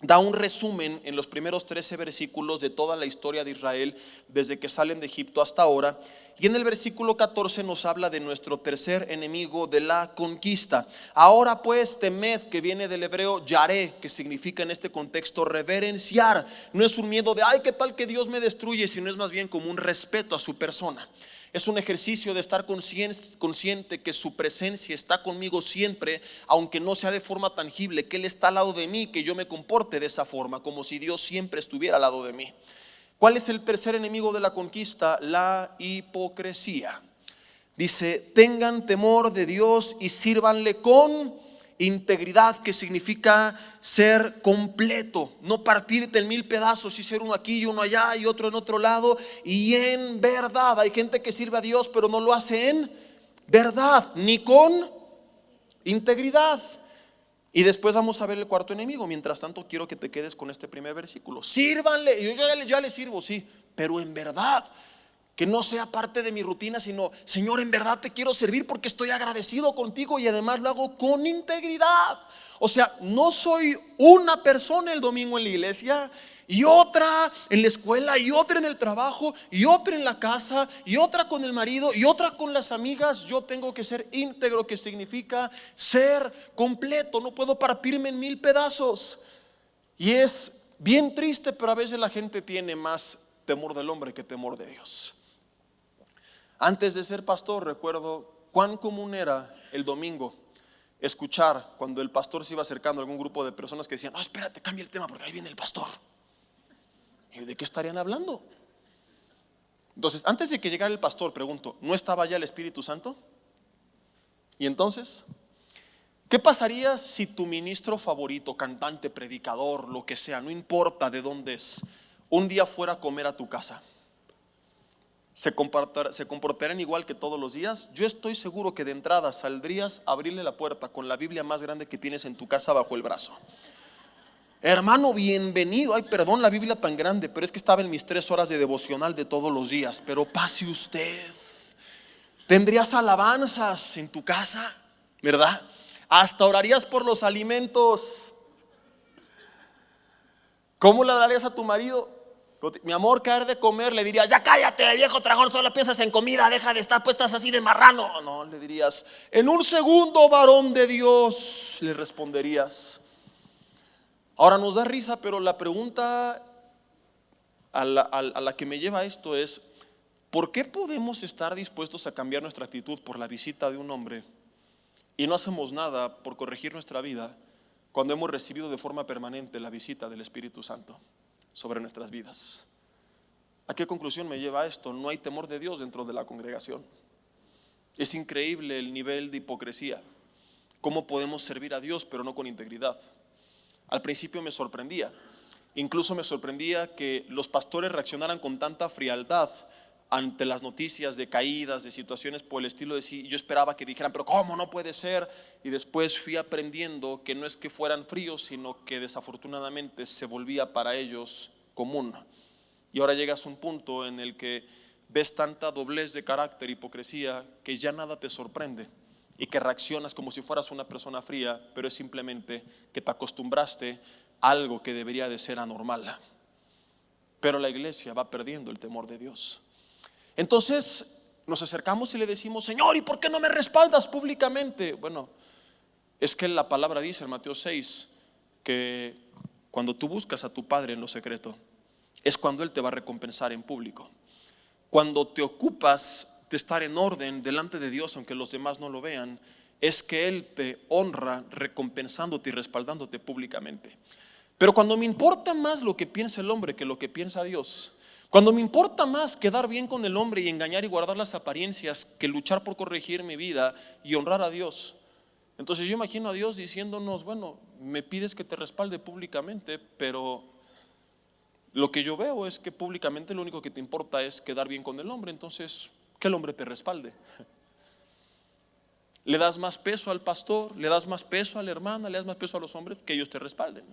da un resumen en los primeros 13 versículos de toda la historia de Israel desde que salen de Egipto hasta ahora. Y en el versículo 14 nos habla de nuestro tercer enemigo de la conquista. Ahora pues temed, que viene del hebreo yaré, que significa en este contexto reverenciar. No es un miedo de ay, qué tal que Dios me destruye, sino es más bien como un respeto a su persona. Es un ejercicio de estar consciente que su presencia está conmigo siempre, aunque no sea de forma tangible, que Él está al lado de mí, que yo me comporte de esa forma, como si Dios siempre estuviera al lado de mí. ¿Cuál es el tercer enemigo de la conquista? La hipocresía. Dice: tengan temor de Dios y sírvanle con integridad, que significa ser completo, no partirte en 1000 pedazos y ser uno aquí y uno allá y otro en otro lado. Y en verdad, hay gente que sirve a Dios pero no lo hace en verdad ni con integridad. Y después vamos a ver el cuarto enemigo. Mientras tanto, quiero que te quedes con este primer versículo. Sírvanle. Yo ya le sirvo, sí, pero en verdad. Que no sea parte de mi rutina, sino: Señor, en verdad te quiero servir porque estoy agradecido contigo, y además lo hago con integridad. O sea, no soy una persona el domingo en la iglesia y otra en la escuela y otra en el trabajo y otra en la casa y otra con el marido y otra con las amigas. Yo tengo que ser íntegro, que significa ser completo. No puedo partirme en 1000 pedazos. Y es bien triste, pero a veces la gente tiene más temor del hombre que temor de Dios. Antes de ser pastor, recuerdo cuán común era el domingo escuchar cuando el pastor se iba acercando a algún grupo de personas que decían: no, espérate, cambia el tema porque ahí viene el pastor. ¿Y de qué estarían hablando? Entonces, antes de que llegara el pastor, pregunto: ¿no estaba ya el Espíritu Santo? Y entonces, ¿qué pasaría si tu ministro favorito, cantante, predicador, lo que sea, no importa de dónde es, un día fuera a comer a tu casa? se comportarían igual que todos los días, yo estoy seguro que de entrada saldrías a abrirle la puerta con la Biblia más grande que tienes en tu casa bajo el brazo. Hermano, bienvenido. Ay, perdón la Biblia tan grande, pero es que estaba en mis 3 horas de devocional de todos los días. Pero pase usted. Tendrías alabanzas en tu casa, ¿verdad? Hasta orarías por los alimentos. ¿Cómo le hablarías a tu marido? Mi amor, caer de comer, le dirías: ya cállate, viejo tragón, solo piensas en comida, deja de estar puestas así de marrano. No, le dirías: en un segundo, varón de Dios, le responderías. Ahora nos da risa, pero la pregunta a la que me lleva esto es: ¿por qué podemos estar dispuestos a cambiar nuestra actitud por la visita de un hombre y no hacemos nada por corregir nuestra vida cuando hemos recibido de forma permanente la visita del Espíritu Santo sobre nuestras vidas? ¿A qué conclusión me lleva esto? No hay temor de Dios dentro de la congregación. Es increíble el nivel de hipocresía. ¿Cómo podemos servir a Dios pero no con integridad? Al principio me sorprendía, incluso me sorprendía que los pastores reaccionaran con tanta frialdad ante las noticias de caídas, de situaciones por el estilo de sí. Yo esperaba que dijeran: pero ¿cómo no puede ser? Y después fui aprendiendo que no es que fueran fríos, sino que desafortunadamente se volvía para ellos común. Y ahora llegas a un punto en el que ves tanta doblez de carácter, hipocresía, que ya nada te sorprende y que reaccionas como si fueras una persona fría, pero es simplemente que te acostumbraste a algo que debería de ser anormal. Pero la iglesia va perdiendo el temor de Dios. Entonces nos acercamos y le decimos: Señor, ¿y por qué no me respaldas públicamente? Bueno, es que la palabra dice en Mateo 6 que cuando tú buscas a tu Padre en lo secreto, es cuando Él te va a recompensar en público. Cuando te ocupas de estar en orden delante de Dios, aunque los demás no lo vean, es que Él te honra recompensándote y respaldándote públicamente. Pero cuando me importa más lo que piensa el hombre que lo que piensa Dios, cuando me importa más quedar bien con el hombre y engañar y guardar las apariencias que luchar por corregir mi vida y honrar a Dios, entonces yo imagino a Dios diciéndonos: bueno, me pides que te respalde públicamente, pero lo que yo veo es que públicamente lo único que te importa es quedar bien con el hombre. Entonces, que el hombre te respalde. Le das más peso al pastor, le das más peso a la hermana, le das más peso a los hombres, que ellos te respalden.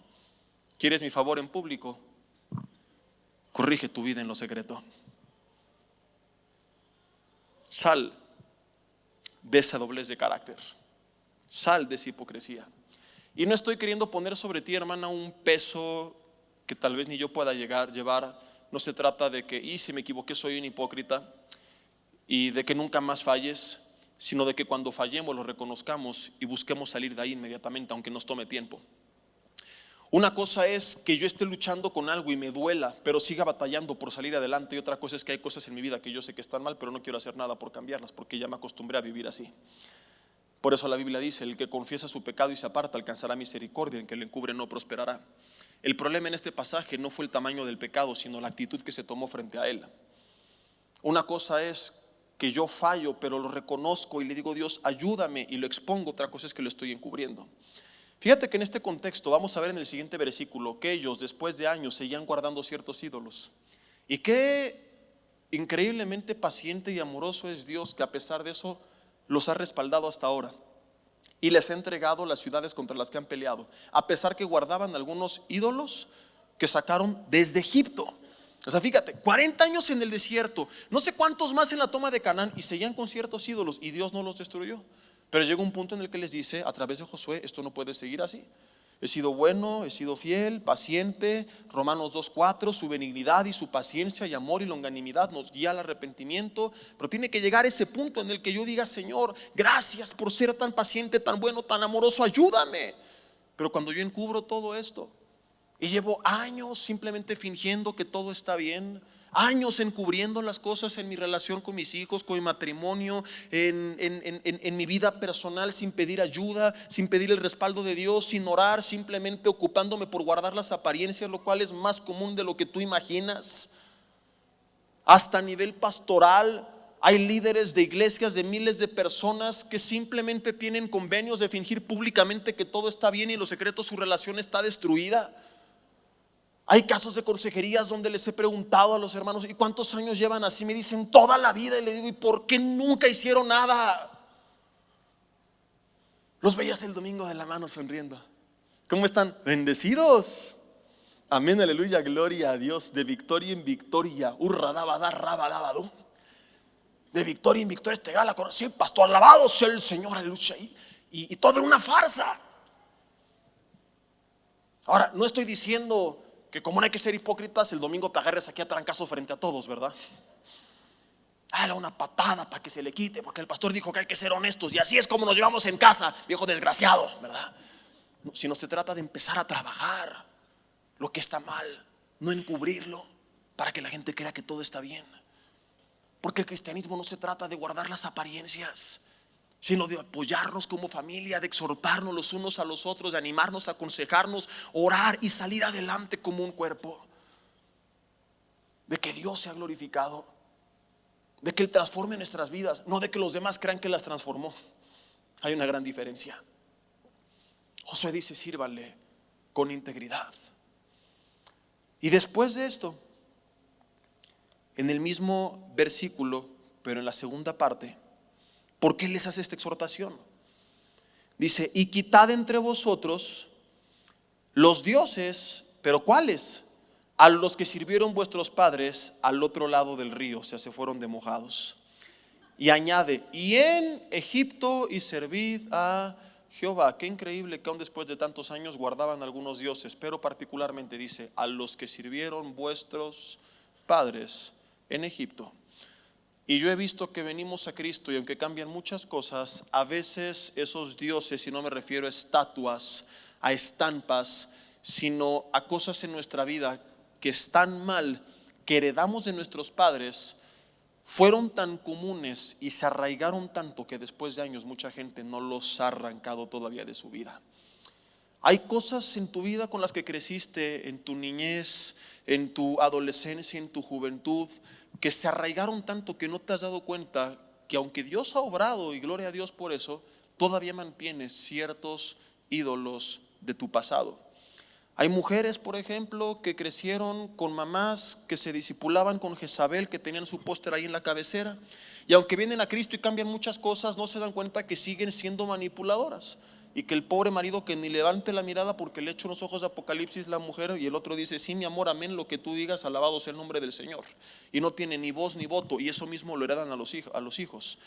¿Quieres mi favor en público? Corrige tu vida en lo secreto. Sal de esa doblez de carácter, sal de esa hipocresía. Y no estoy queriendo poner sobre ti, hermana, un peso que tal vez ni yo pueda llevar. No se trata de que, y si me equivoqué soy un hipócrita, y de que nunca más falles, sino de que cuando fallemos lo reconozcamos y busquemos salir de ahí inmediatamente, aunque nos tome tiempo. Una cosa es que yo esté luchando con algo y me duela, pero siga batallando por salir adelante, y otra cosa es que hay cosas en mi vida que yo sé que están mal, pero no quiero hacer nada por cambiarlas, porque ya me acostumbré a vivir así. Por eso la Biblia dice: el que confiesa su pecado y se aparta alcanzará misericordia, el que lo encubre no prosperará. El problema en este pasaje no fue el tamaño del pecado, sino la actitud que se tomó frente a él. Una cosa es que yo fallo, pero lo reconozco y le digo: Dios, ayúdame, y lo expongo. Otra cosa es que lo estoy encubriendo. Fíjate que en este contexto vamos a ver en el siguiente versículo que ellos, después de años, seguían guardando ciertos ídolos. Y qué increíblemente paciente y amoroso es Dios, que a pesar de eso los ha respaldado hasta ahora y les ha entregado las ciudades contra las que han peleado, a pesar que guardaban algunos ídolos que sacaron desde Egipto. O sea, fíjate, 40 años en el desierto, no sé cuántos más en la toma de Canaán, y seguían con ciertos ídolos, y Dios no los destruyó. Pero llega un punto en el que les dice a través de Josué: esto no puede seguir así. He sido bueno, he sido fiel, paciente. Romanos 2:4, su benignidad y su paciencia y amor y longanimidad nos guía al arrepentimiento. Pero tiene que llegar ese punto en el que yo diga: Señor, gracias por ser tan paciente, tan bueno, tan amoroso, ayúdame. Pero cuando yo encubro todo esto y llevo años simplemente fingiendo que todo está bien, años encubriendo las cosas en mi relación con mis hijos, con mi matrimonio, en mi vida personal, sin pedir ayuda, sin pedir el respaldo de Dios, sin orar, simplemente ocupándome por guardar las apariencias, lo cual es más común de lo que tú imaginas. Hasta a nivel pastoral hay líderes de iglesias de miles de personas que simplemente tienen convenios de fingir públicamente que todo está bien y en lo secreto su relación está destruida. Hay casos de consejerías donde les he preguntado a los hermanos: ¿y cuántos años llevan así? Me dicen: toda la vida. Y le digo: ¿y por qué nunca hicieron nada? Los veías el domingo de la mano sonriendo. ¿Cómo están? Bendecidos. Amén, aleluya, gloria a Dios. De victoria en victoria. Rabadabadú. De victoria en victoria este gala. Sí, pastor, alabado sea el Señor, aleluya. Y todo era una farsa. Ahora, no estoy diciendo que como no hay que ser hipócritas, el domingo te agarres aquí a trancazos frente a todos, ¿verdad? Dale una patada para que se le quite, porque el pastor dijo que hay que ser honestos y así es como nos llevamos en casa, viejo desgraciado, ¿verdad? No, si no, se trata de empezar a trabajar lo que está mal, no encubrirlo para que la gente crea que todo está bien. Porque el cristianismo no se trata de guardar las apariencias, sino de apoyarnos como familia, de exhortarnos los unos a los otros, de animarnos, aconsejarnos, orar y salir adelante como un cuerpo. De que Dios sea glorificado, de que Él transforme nuestras vidas, no de que los demás crean que las transformó. Hay una gran diferencia. Josué dice: sírvanle con integridad. Y después de esto, en el mismo versículo, pero en la segunda parte, ¿por qué les hace esta exhortación? Dice: y quitad entre vosotros los dioses, pero ¿cuáles? A los que sirvieron vuestros padres al otro lado del río, o sea, se fueron de mojados. Y añade: y en Egipto y servid a Jehová. Qué increíble que aún después de tantos años guardaban algunos dioses, pero particularmente dice: a los que sirvieron vuestros padres en Egipto. Y yo he visto que venimos a Cristo y aunque cambian muchas cosas, a veces esos dioses, y no me refiero a estatuas, a estampas, sino a cosas en nuestra vida que están mal, que heredamos de nuestros padres, fueron tan comunes y se arraigaron tanto que después de años mucha gente no los ha arrancado todavía de su vida. Hay cosas en tu vida con las que creciste, en tu niñez, en tu adolescencia, en tu juventud, que se arraigaron tanto que no te has dado cuenta que aunque Dios ha obrado, y gloria a Dios por eso, todavía mantienes ciertos ídolos de tu pasado. Hay mujeres, por ejemplo, que crecieron con mamás que se discipulaban con Jezabel, que tenían su póster ahí en la cabecera, y aunque vienen a Cristo y cambian muchas cosas, no se dan cuenta que siguen siendo manipuladoras. Y que el pobre marido que ni levante la mirada porque le echa unos ojos de Apocalipsis la mujer, y el otro dice: sí, mi amor, amén, lo que tú digas, alabado sea el nombre del Señor. Y no tiene ni voz ni voto, y eso mismo lo heredan a los hijos.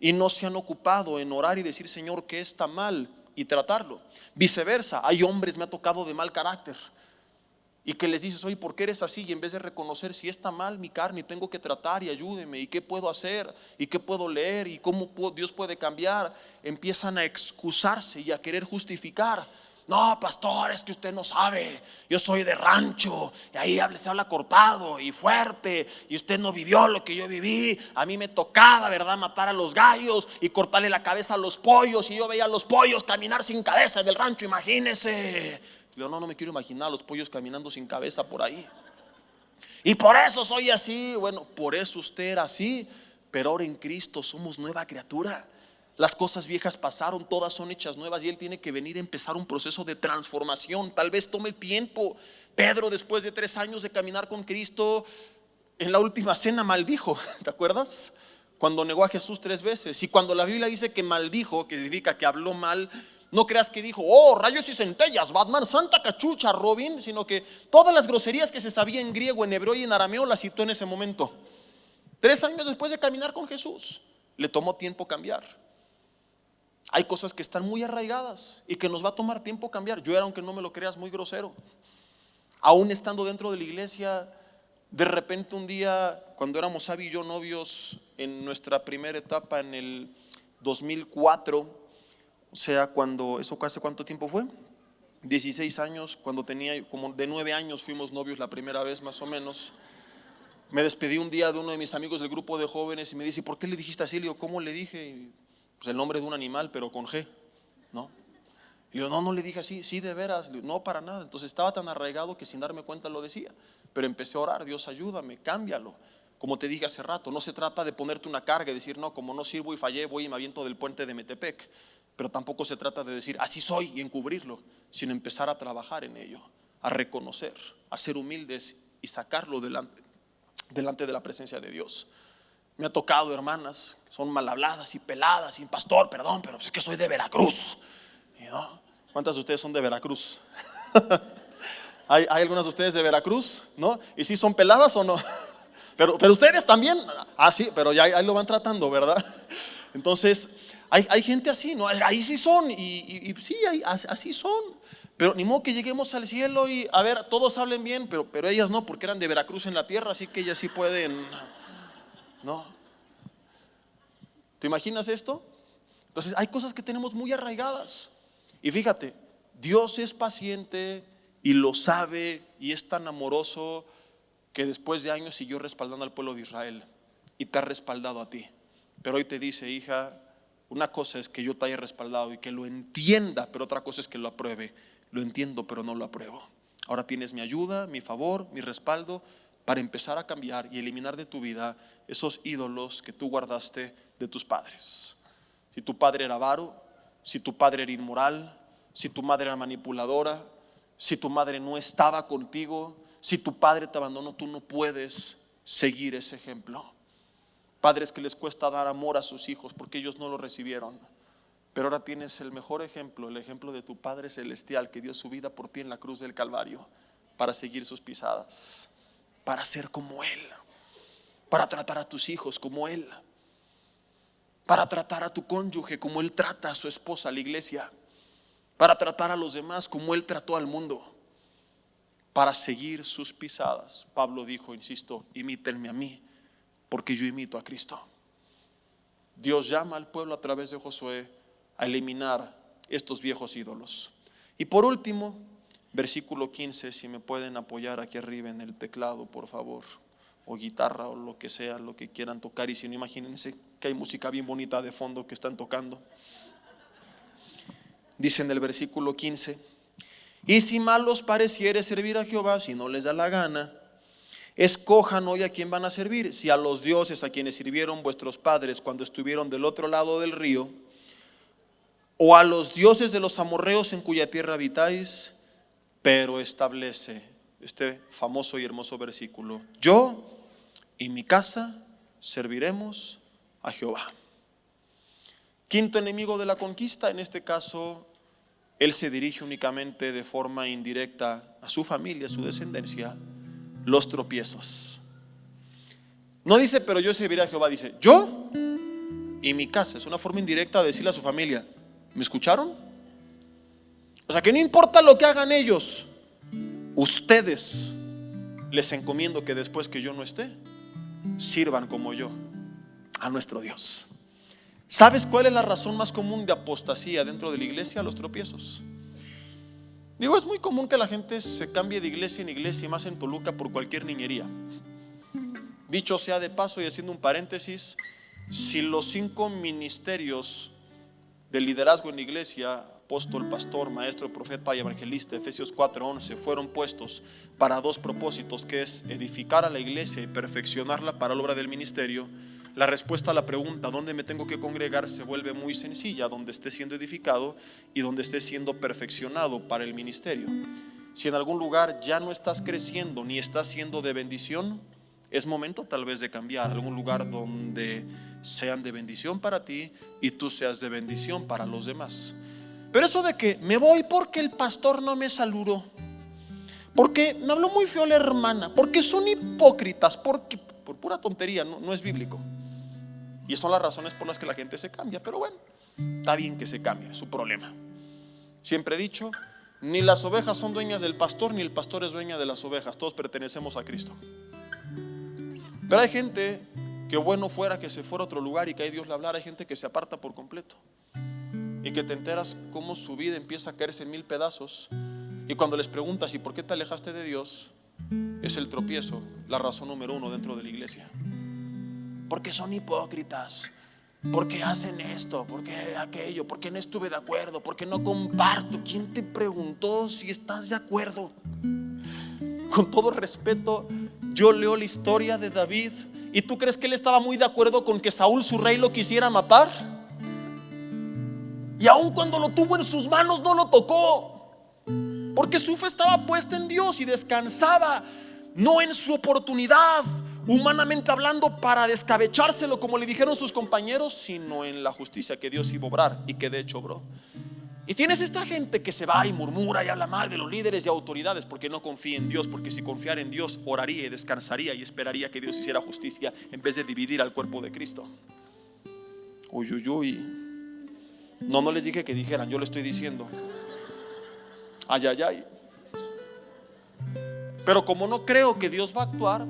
Y no se han ocupado en orar y decir: Señor, ¿qué está mal? Y tratarlo. Viceversa, hay hombres, me ha tocado, de mal carácter, y que les dices: oye, ¿por qué eres así? Y en vez de reconocer si está mal mi carne, tengo que tratar y ayúdeme, y qué puedo hacer, y qué puedo leer, y cómo Dios puede cambiar, empiezan a excusarse y a querer justificar. No, pastor, es que usted no sabe, yo soy de rancho, y ahí se habla cortado y fuerte, y usted no vivió lo que yo viví. A mí me tocaba, ¿verdad?, matar a los gallos y cortarle la cabeza a los pollos, y yo veía a los pollos caminar sin cabeza en el rancho, imagínese. Yo no me quiero imaginar a los pollos caminando sin cabeza por ahí. Y por eso soy así. Bueno, por eso usted era así, pero ahora en Cristo somos nueva criatura. Las cosas viejas pasaron, todas son hechas nuevas, y Él tiene que venir a empezar un proceso de transformación. Tal vez tome tiempo. Pedro, después de 3 años de caminar con Cristo, en la última cena maldijo, ¿te acuerdas? Cuando negó a Jesús 3 veces. Y cuando la Biblia dice que maldijo, que significa que habló mal, no creas que dijo: oh, rayos y centellas, Batman, Santa Cachucha, Robin, sino que todas las groserías que se sabía en griego, en hebreo y en arameo las citó en ese momento. 3 años después de caminar con Jesús, le tomó tiempo cambiar. Hay cosas que están muy arraigadas y que nos va a tomar tiempo cambiar. Yo era, aunque no me lo creas, muy grosero. Aún estando dentro de la iglesia, de repente un día, cuando éramos Abby y yo novios, en nuestra primera etapa en el 2004, o sea, cuando, ¿eso hace cuánto tiempo fue? 16 años, cuando tenía como de 9 años fuimos novios la primera vez, más o menos. Me despedí un día de uno de mis amigos del grupo de jóvenes y me dice: ¿por qué le dijiste así? Le digo: ¿cómo le dije? Y, pues el nombre de un animal, pero con G, ¿no? Le digo: no le dije así. Sí, de veras. Le digo: no, para nada. Entonces estaba tan arraigado que sin darme cuenta lo decía. Pero empecé a orar: Dios, ayúdame, cámbialo. Como te dije hace rato, no se trata de ponerte una carga y decir: no, como no sirvo y fallé, voy y me aviento del puente de Metepec. Pero tampoco se trata de decir: así soy, y encubrirlo, sino empezar a trabajar en ello. a reconocer, a ser humildes y sacarlo delante de la presencia de Dios. Me ha tocado hermanas que son mal habladas y peladas y pastor, perdón, pero es que soy de Veracruz. ¿No? ¿Cuántas de ustedes son de Veracruz? ¿Hay algunas de ustedes de Veracruz? ¿No? ¿Y si son peladas o no? Pero ustedes también. Ah, sí, pero ya ahí lo van tratando, ¿verdad? Entonces, hay gente así, ¿no? Ahí sí son, y sí, así son. Pero ni modo que lleguemos al cielo y a ver, todos hablen bien, pero ellas no, porque eran de Veracruz en la tierra, así que ellas sí pueden. No. ¿Te imaginas esto? Entonces hay cosas que tenemos muy arraigadas. Y fíjate, Dios es paciente y lo sabe y es tan amoroso que después de años siguió respaldando al pueblo de Israel y te ha respaldado a ti. Pero hoy te dice, hija, una cosa es que yo te haya respaldado y que lo entienda, pero otra cosa es que lo apruebe. Lo entiendo, pero no lo apruebo. Ahora tienes mi ayuda, mi favor, mi respaldo para empezar a cambiar y eliminar de tu vida esos ídolos que tú guardaste de tus padres. Si tu padre era avaro, si tu padre era inmoral, si tu madre era manipuladora, si tu madre no estaba contigo, si tu padre te abandonó, tú no puedes seguir ese ejemplo. Padres que les cuesta dar amor a sus hijos porque ellos no lo recibieron. Pero ahora tienes el mejor ejemplo, el ejemplo de tu Padre Celestial que dio su vida por ti en la cruz del Calvario para seguir sus pisadas, para ser como Él, para tratar a tus hijos como Él, para tratar a tu cónyuge como Él trata a su esposa, a la iglesia, para tratar a los demás como Él trató al mundo, para seguir sus pisadas. Pablo dijo, insisto, imítenme a mí, porque yo imito a Cristo. Dios llama al pueblo a través de Josué a eliminar estos viejos ídolos. Y por último, versículo 15, si me pueden apoyar aquí arriba en el teclado, por favor, o guitarra o lo que sea, lo que quieran tocar. Y si no, imagínense que hay música bien bonita de fondo que están tocando. Dice en el versículo 15: y si mal os pareciere servir a Jehová, si no les da la gana, escojan hoy a quién van a servir, si a los dioses a quienes sirvieron vuestros padres cuando estuvieron del otro lado del río, o a los dioses de los amorreos en cuya tierra habitáis. Pero establece este famoso y hermoso versículo: yo y mi casa serviremos a Jehová. Quinto enemigo de la conquista, en este caso él se dirige únicamente de forma indirecta a su familia, a su descendencia: los tropiezos. No dice pero yo serviré a Jehová, dice yo y mi casa. Es una forma indirecta de decirle a su familia: ¿me escucharon? O sea que no importa lo que hagan ellos, ustedes les encomiendo que después que yo no esté, sirvan como yo a nuestro Dios. ¿Sabes cuál es la razón más común de apostasía dentro de la iglesia? Los tropiezos. Digo, es muy común que la gente se cambie de iglesia en iglesia, y más en Toluca, por cualquier niñería. Dicho sea de paso y haciendo un paréntesis, si los 5 ministerios de liderazgo en la iglesia, apóstol, pastor, maestro, profeta y evangelista, Efesios 4:11, fueron puestos para 2 propósitos, que es edificar a la iglesia y perfeccionarla para la obra del ministerio, la respuesta a la pregunta ¿dónde me tengo que congregar? Se vuelve muy sencilla: donde esté siendo edificado y donde esté siendo perfeccionado para el ministerio. Si en algún lugar ya no estás creciendo ni estás siendo de bendición, es momento tal vez de cambiar a algún lugar donde sean de bendición para ti y tú seas de bendición para los demás. Pero eso de que me voy porque el pastor no me saludó, porque me habló muy feo la hermana, porque son hipócritas, porque por pura tontería, no es bíblico. Y son las razones por las que la gente se cambia. Pero bueno, está bien que se cambie, es su problema. Siempre he dicho, ni las ovejas son dueñas del pastor, ni el pastor es dueña de las ovejas. Todos pertenecemos a Cristo. Pero hay gente que bueno fuera que se fuera a otro lugar y que ahí Dios le hablara. Hay gente que se aparta por completo y que te enteras cómo su vida empieza a caerse en 1000 pedazos. Y cuando les preguntas ¿y por qué te alejaste de Dios? Es el tropiezo, la razón número 1 dentro de la iglesia. Porque son hipócritas, porque hacen esto, porque aquello, porque no estuve de acuerdo, porque no comparto. ¿Quién te preguntó si estás de acuerdo? Con todo respeto, yo leo la historia de David, ¿y tú crees que él estaba muy de acuerdo con que Saúl, su rey, lo quisiera matar? Y aun cuando lo tuvo en sus manos no lo tocó. porque su fe estaba puesta en Dios y descansaba no en su oportunidad, humanamente hablando, para descabechárselo como le dijeron sus compañeros, sino en la justicia que Dios iba a obrar y que de hecho obró. Y tienes esta gente que se va y murmura y habla mal de los líderes y autoridades porque no confía en Dios, porque si confiara en Dios oraría y descansaría y esperaría que Dios hiciera justicia en vez de dividir al cuerpo de Cristo. Uy, uy, uy. No les dije que dijeran, yo le estoy diciendo. Ay, ay, ay. Pero como no creo que Dios va a actuar,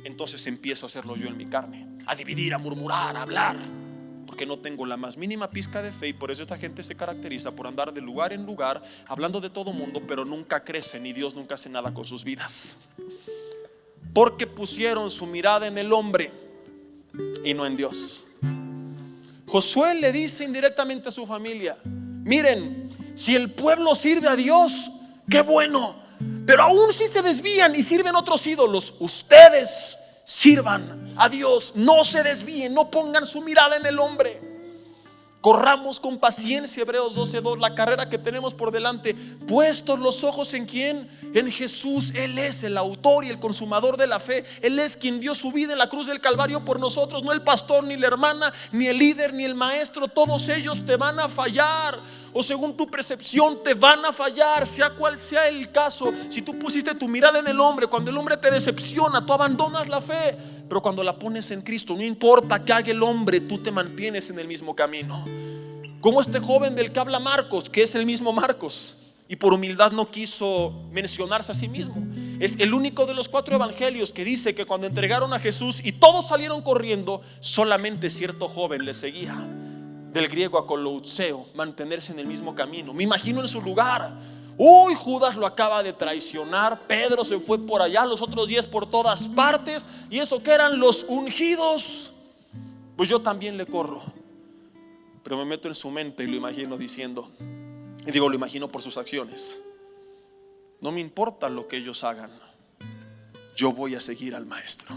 entonces empiezo a hacerlo yo en mi carne, a dividir, a murmurar, a hablar, porque no tengo la más mínima pizca de fe. Y por eso esta gente se caracteriza por andar de lugar en lugar, hablando de todo mundo, pero nunca crecen y Dios nunca hace nada con sus vidas, porque pusieron su mirada en el hombre y no en Dios. Josué le dice indirectamente a su familia: miren, si el pueblo sirve a Dios, qué bueno, pero aún si se desvían y sirven otros ídolos, ustedes sirvan a Dios, no se desvíen, no pongan su mirada en el hombre. Corramos con paciencia, Hebreos 12:2, la carrera que tenemos por delante, puestos los ojos ¿en quién? En Jesús. Él es el autor y el consumador de la fe. Él es quien dio su vida en la cruz del Calvario por nosotros, no el pastor, ni la hermana, ni el líder, ni el maestro. Todos ellos te van a fallar, o según tu percepción te van a fallar, sea cual sea el caso. Si tú pusiste tu mirada en el hombre, cuando el hombre te decepciona, tú abandonas la fe. Pero cuando la pones en Cristo, no importa que haga el hombre, tú te mantienes en el mismo camino. Como este joven del que habla Marcos, que es el mismo Marcos, y por humildad no quiso mencionarse a sí mismo. Es el único de los 4 evangelios que dice que cuando entregaron a Jesús y todos salieron corriendo, solamente cierto joven le seguía. Del griego akoloutseo, mantenerse en el mismo camino. Me imagino en su lugar. Uy, Judas lo acaba de traicionar, Pedro se fue por allá, los otros 10 por todas partes, y eso que eran los ungidos. Pues yo también le corro. Pero me meto en su mente y lo imagino diciendo, y digo, lo imagino por sus acciones: no me importa lo que ellos hagan, yo voy a seguir al maestro.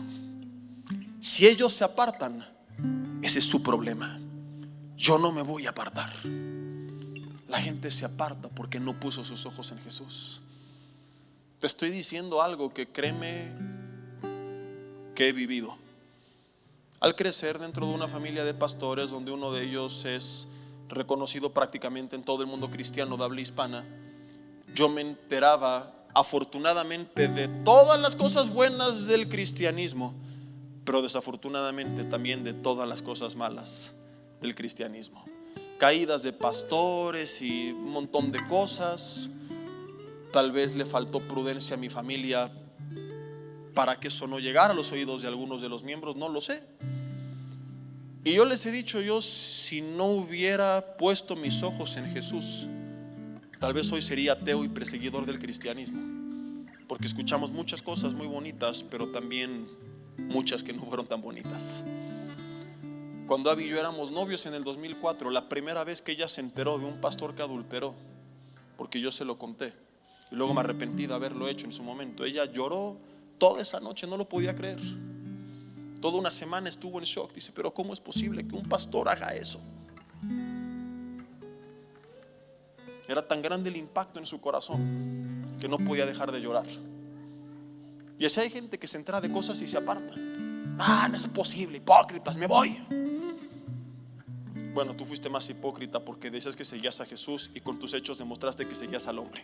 Si ellos se apartan, ese es su problema, yo no me voy a apartar. La gente se aparta porque no puso sus ojos en Jesús. Te estoy diciendo algo que créeme que he vivido. Al crecer dentro de una familia de pastores, donde uno de ellos es reconocido prácticamente en todo el mundo cristiano de habla hispana, yo me enteraba afortunadamente de todas las cosas buenas del cristianismo, pero desafortunadamente también de todas las cosas malas del cristianismo. Caídas de pastores y un montón de cosas. Tal vez le faltó prudencia a mi familia para que eso no llegara a los oídos de algunos de los miembros, no lo sé. Y yo les he dicho, yo si no hubiera puesto mis ojos en Jesús, tal vez hoy sería ateo y perseguidor del cristianismo, porque escuchamos muchas cosas muy bonitas, pero también muchas que no fueron tan bonitas. Cuando Abby y yo éramos novios en el 2004, la primera vez que ella se enteró de un pastor que adulteró, porque yo se lo conté y luego me arrepentí de haberlo hecho en su momento, ella lloró toda esa noche, no lo podía creer. Toda una semana estuvo en shock. Dice, pero ¿cómo es posible que un pastor haga eso? Era tan grande el impacto en su corazón que no podía dejar de llorar. Y así hay gente que se entera de cosas y se aparta. No es posible, hipócritas, me voy. Bueno, tú fuiste más hipócrita porque dices que seguías a Jesús y con tus hechos demostraste que seguías al hombre.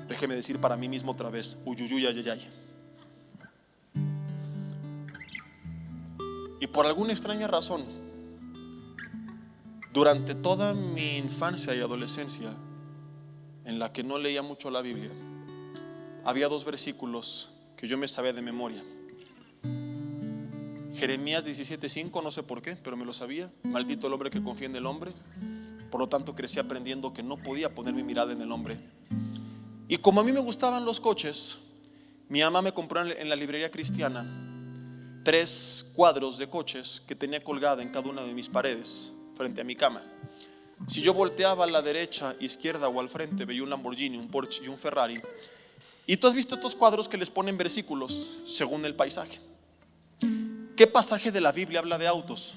Déjeme decir para mí mismo otra vez, uyuyuy, ayayay. Y por alguna extraña razón, durante toda mi infancia y adolescencia, en la que no leía mucho la Biblia, había 2 versículos que yo me sabía de memoria. Jeremías 17:5, no sé por qué, pero me lo sabía. Maldito el hombre que confía en el hombre. Por lo tanto crecí aprendiendo que no podía poner mi mirada en el hombre. Y como a mí me gustaban los coches, mi mamá me compró en la librería cristiana 3 cuadros de coches que tenía colgada en cada una de mis paredes frente a mi cama. Si yo volteaba a la derecha, izquierda o al frente, veía un Lamborghini, un Porsche y un Ferrari. Y tú has visto estos cuadros que les ponen versículos según el paisaje. ¿Qué pasaje de la Biblia habla de autos?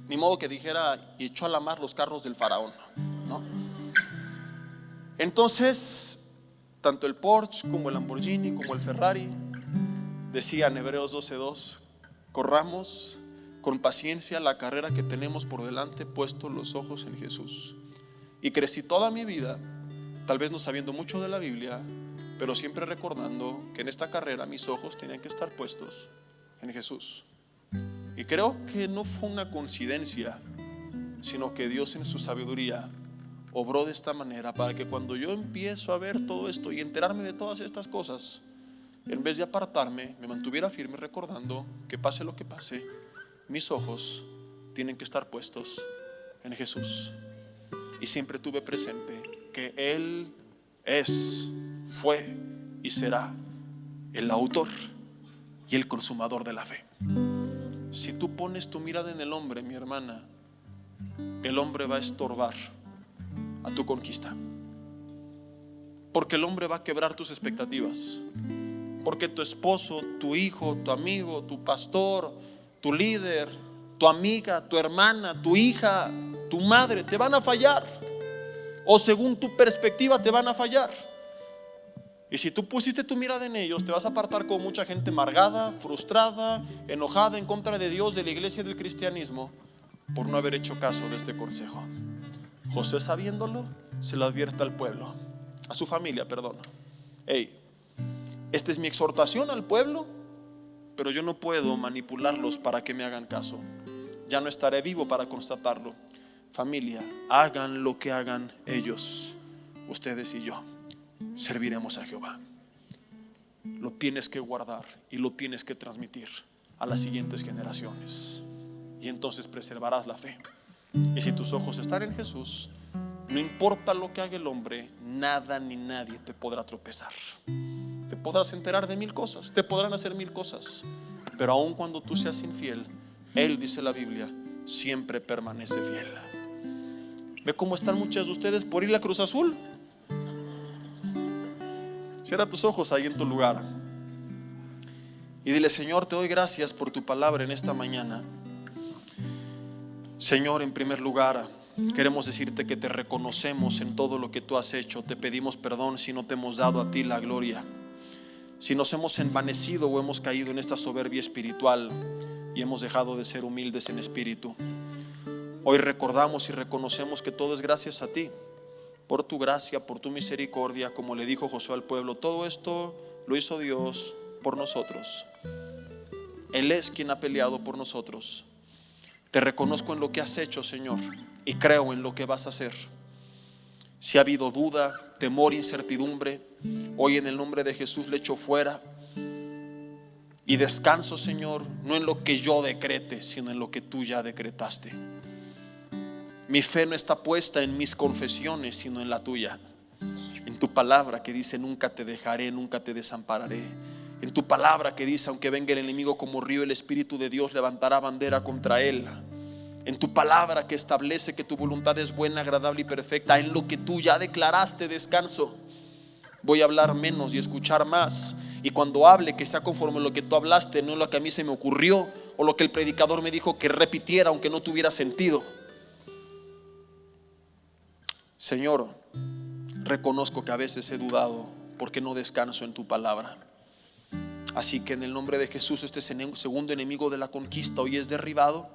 Ni modo que dijera, y echó a la mar los carros del faraón, ¿no? Entonces, tanto el Porsche como el Lamborghini como el Ferrari, decía en Hebreos 12:2, corramos con paciencia la carrera que tenemos por delante, puestos los ojos en Jesús. Y crecí toda mi vida, tal vez no sabiendo mucho de la Biblia, pero siempre recordando que en esta carrera mis ojos tenían que estar puestos en Jesús. Y creo que no fue una coincidencia, sino que Dios en su sabiduría obró de esta manera para que cuando yo empiezo a ver todo esto y enterarme de todas estas cosas, en vez de apartarme, me mantuviera firme recordando que pase lo que pase, mis ojos tienen que estar puestos en Jesús. Y siempre tuve presente que Él es, fue y será el autor y el consumador de la fe. Si tú pones tu mirada en el hombre, mi hermana, el hombre va a estorbar a tu conquista, porque el hombre va a quebrar tus expectativas, porque tu esposo, tu hijo, tu amigo, tu pastor, tu líder, tu amiga, tu hermana, tu hija, tu madre te van a fallar, o según tu perspectiva te van a fallar. Y si tú pusiste tu mirada en ellos, te vas a apartar con mucha gente amargada, frustrada, enojada en contra de Dios, de la iglesia y del cristianismo, por no haber hecho caso de este consejo. José, sabiéndolo, se lo advierte al pueblo, a su familia, perdón. Hey, esta es mi exhortación al pueblo, pero yo no puedo manipularlos para que me hagan caso. Ya no estaré vivo para constatarlo. Familia, hagan lo que hagan ellos, ustedes y yo serviremos a Jehová. Lo tienes que guardar y lo tienes que transmitir a las siguientes generaciones, y entonces preservarás la fe. Y si tus ojos están en Jesús, no importa lo que haga el hombre, nada ni nadie te podrá tropezar. Te podrás enterar de 1000 cosas, te podrán hacer 1000 cosas, pero aun cuando tú seas infiel, Él, dice la Biblia, siempre permanece fiel. ¿Ve cómo están muchas de ustedes por ir a Cruz Azul? Cierra tus ojos ahí en tu lugar y dile: Señor, te doy gracias por tu palabra en esta mañana. Señor, en primer lugar, queremos decirte que te reconocemos en todo lo que tú has hecho. Te pedimos perdón si no te hemos dado a ti la gloria, si nos hemos envanecido o hemos caído en esta soberbia espiritual y hemos dejado de ser humildes en espíritu. Hoy recordamos y reconocemos que todo es gracias a ti, por tu gracia, por tu misericordia. Como le dijo Josué al pueblo, todo esto lo hizo Dios por nosotros. Él es quien ha peleado por nosotros. Te reconozco en lo que has hecho, Señor, y creo en lo que vas a hacer. Si ha habido duda, temor, incertidumbre, hoy en el nombre de Jesús le echo fuera y descanso, Señor, no en lo que yo decrete, sino en lo que tú ya decretaste. Mi fe no está puesta en mis confesiones, sino en la tuya, en tu palabra que dice: nunca te dejaré, nunca te desampararé. En tu palabra que dice: aunque venga el enemigo como río, el Espíritu de Dios levantará bandera contra él. En tu palabra que establece que tu voluntad es buena, agradable y perfecta. En lo que tú ya declaraste descanso. Voy a hablar menos y escuchar más, y cuando hable que sea conforme a lo que tú hablaste, no lo que a mí se me ocurrió o lo que el predicador me dijo que repitiera aunque no tuviera sentido. Señor, reconozco que a veces he dudado porque no descanso en tu palabra. Así que en el nombre de Jesús, este segundo enemigo de la conquista hoy es derribado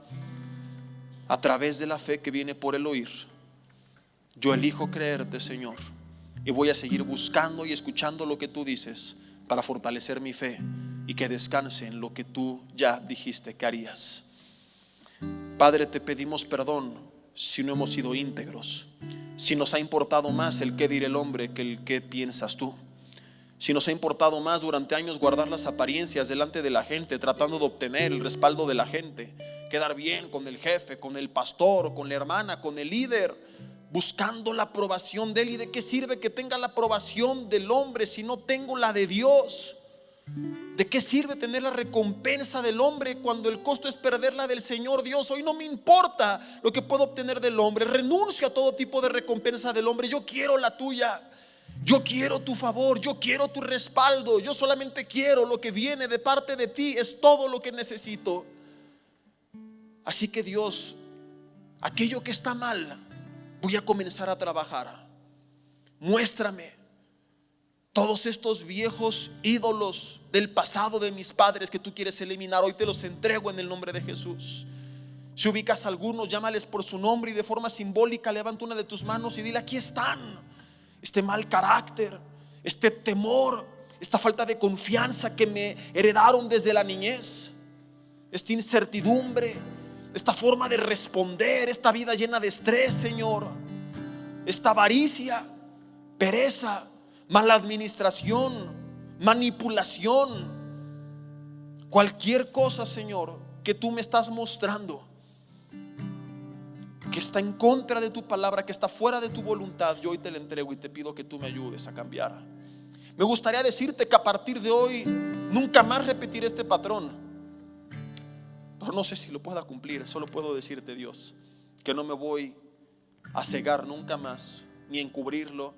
a través de la fe que viene por el oír. Yo elijo creerte, Señor, y voy a seguir buscando y escuchando lo que tú dices para fortalecer mi fe y que descanse en lo que tú ya dijiste que harías. Padre, te pedimos perdón si no hemos sido íntegros, si nos ha importado más el qué dirá el hombre que el qué piensas tú, si nos ha importado más durante años guardar las apariencias delante de la gente, tratando de obtener el respaldo de la gente, quedar bien con el jefe, con el pastor, con la hermana, con el líder, buscando la aprobación de él. ¿Y de qué sirve que tenga la aprobación del hombre si no tengo la de Dios? ¿De qué sirve tener la recompensa del hombre cuando el costo es perderla del Señor Dios? Hoy no me importa lo que puedo obtener del hombre. Renuncio a todo tipo de recompensa del hombre. Yo quiero la tuya. Yo quiero tu favor. Yo quiero tu respaldo. Yo solamente quiero lo que viene de parte de ti. Es todo lo que necesito. Así que Dios, aquello que está mal, voy a comenzar a trabajar. Muéstrame todos estos viejos ídolos del pasado de mis padres que tú quieres eliminar. Hoy te los entrego en el nombre de Jesús. Si ubicas a algunos, llámales por su nombre y de forma simbólica levanta una de tus manos y dile: aquí están. Este mal carácter, este temor, esta falta de confianza que me heredaron desde la niñez, esta incertidumbre, esta forma de responder, esta vida llena de estrés, Señor, esta avaricia, pereza, mala administración, manipulación, cualquier cosa, Señor, que tú me estás mostrando que está en contra de tu palabra, que está fuera de tu voluntad, yo hoy te la entrego y te pido que tú me ayudes a cambiar. Me gustaría decirte que a partir de hoy nunca más repetiré este patrón, pero no sé si lo pueda cumplir. Solo puedo decirte, Dios, que no me voy a cegar nunca más, ni encubrirlo,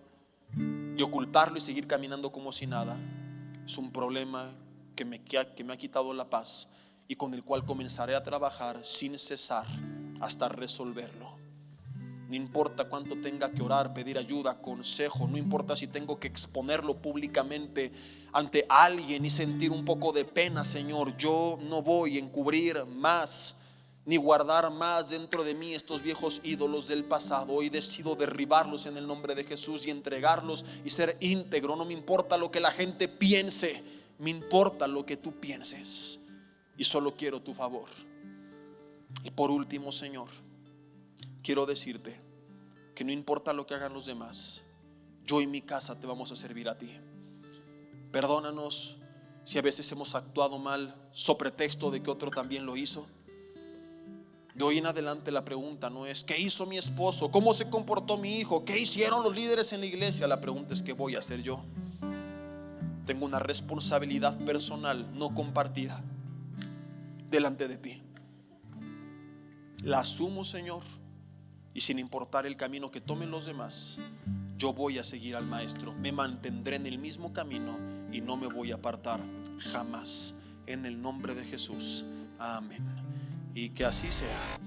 ni ocultarlo y seguir caminando como si nada. Es un problema que me ha quitado la paz y con el cual comenzaré a trabajar sin cesar hasta resolverlo. No importa cuánto tenga que orar, pedir ayuda, consejo, no importa si tengo que exponerlo públicamente ante alguien y sentir un poco de pena, Señor, yo no voy a encubrir más ni guardar más dentro de mí estos viejos ídolos del pasado. Hoy decido derribarlos en el nombre de Jesús y entregarlos y ser íntegro. No me importa lo que la gente piense, me importa lo que tú pienses y solo quiero tu favor. Y por último, Señor, quiero decirte que no importa lo que hagan los demás, yo y mi casa te vamos a servir a ti. Perdónanos si a veces hemos actuado mal sobre pretexto de que otro también lo hizo. De hoy en adelante la pregunta no es ¿qué hizo mi esposo? ¿Cómo se comportó mi hijo? ¿Qué hicieron los líderes en la iglesia? La pregunta es ¿qué voy a hacer yo? Tengo una responsabilidad personal no compartida delante de ti. La asumo, Señor, y sin importar el camino que tomen los demás, yo voy a seguir al Maestro. Me mantendré en el mismo camino y no me voy a apartar jamás. En el nombre de Jesús, amén. Y que así sea.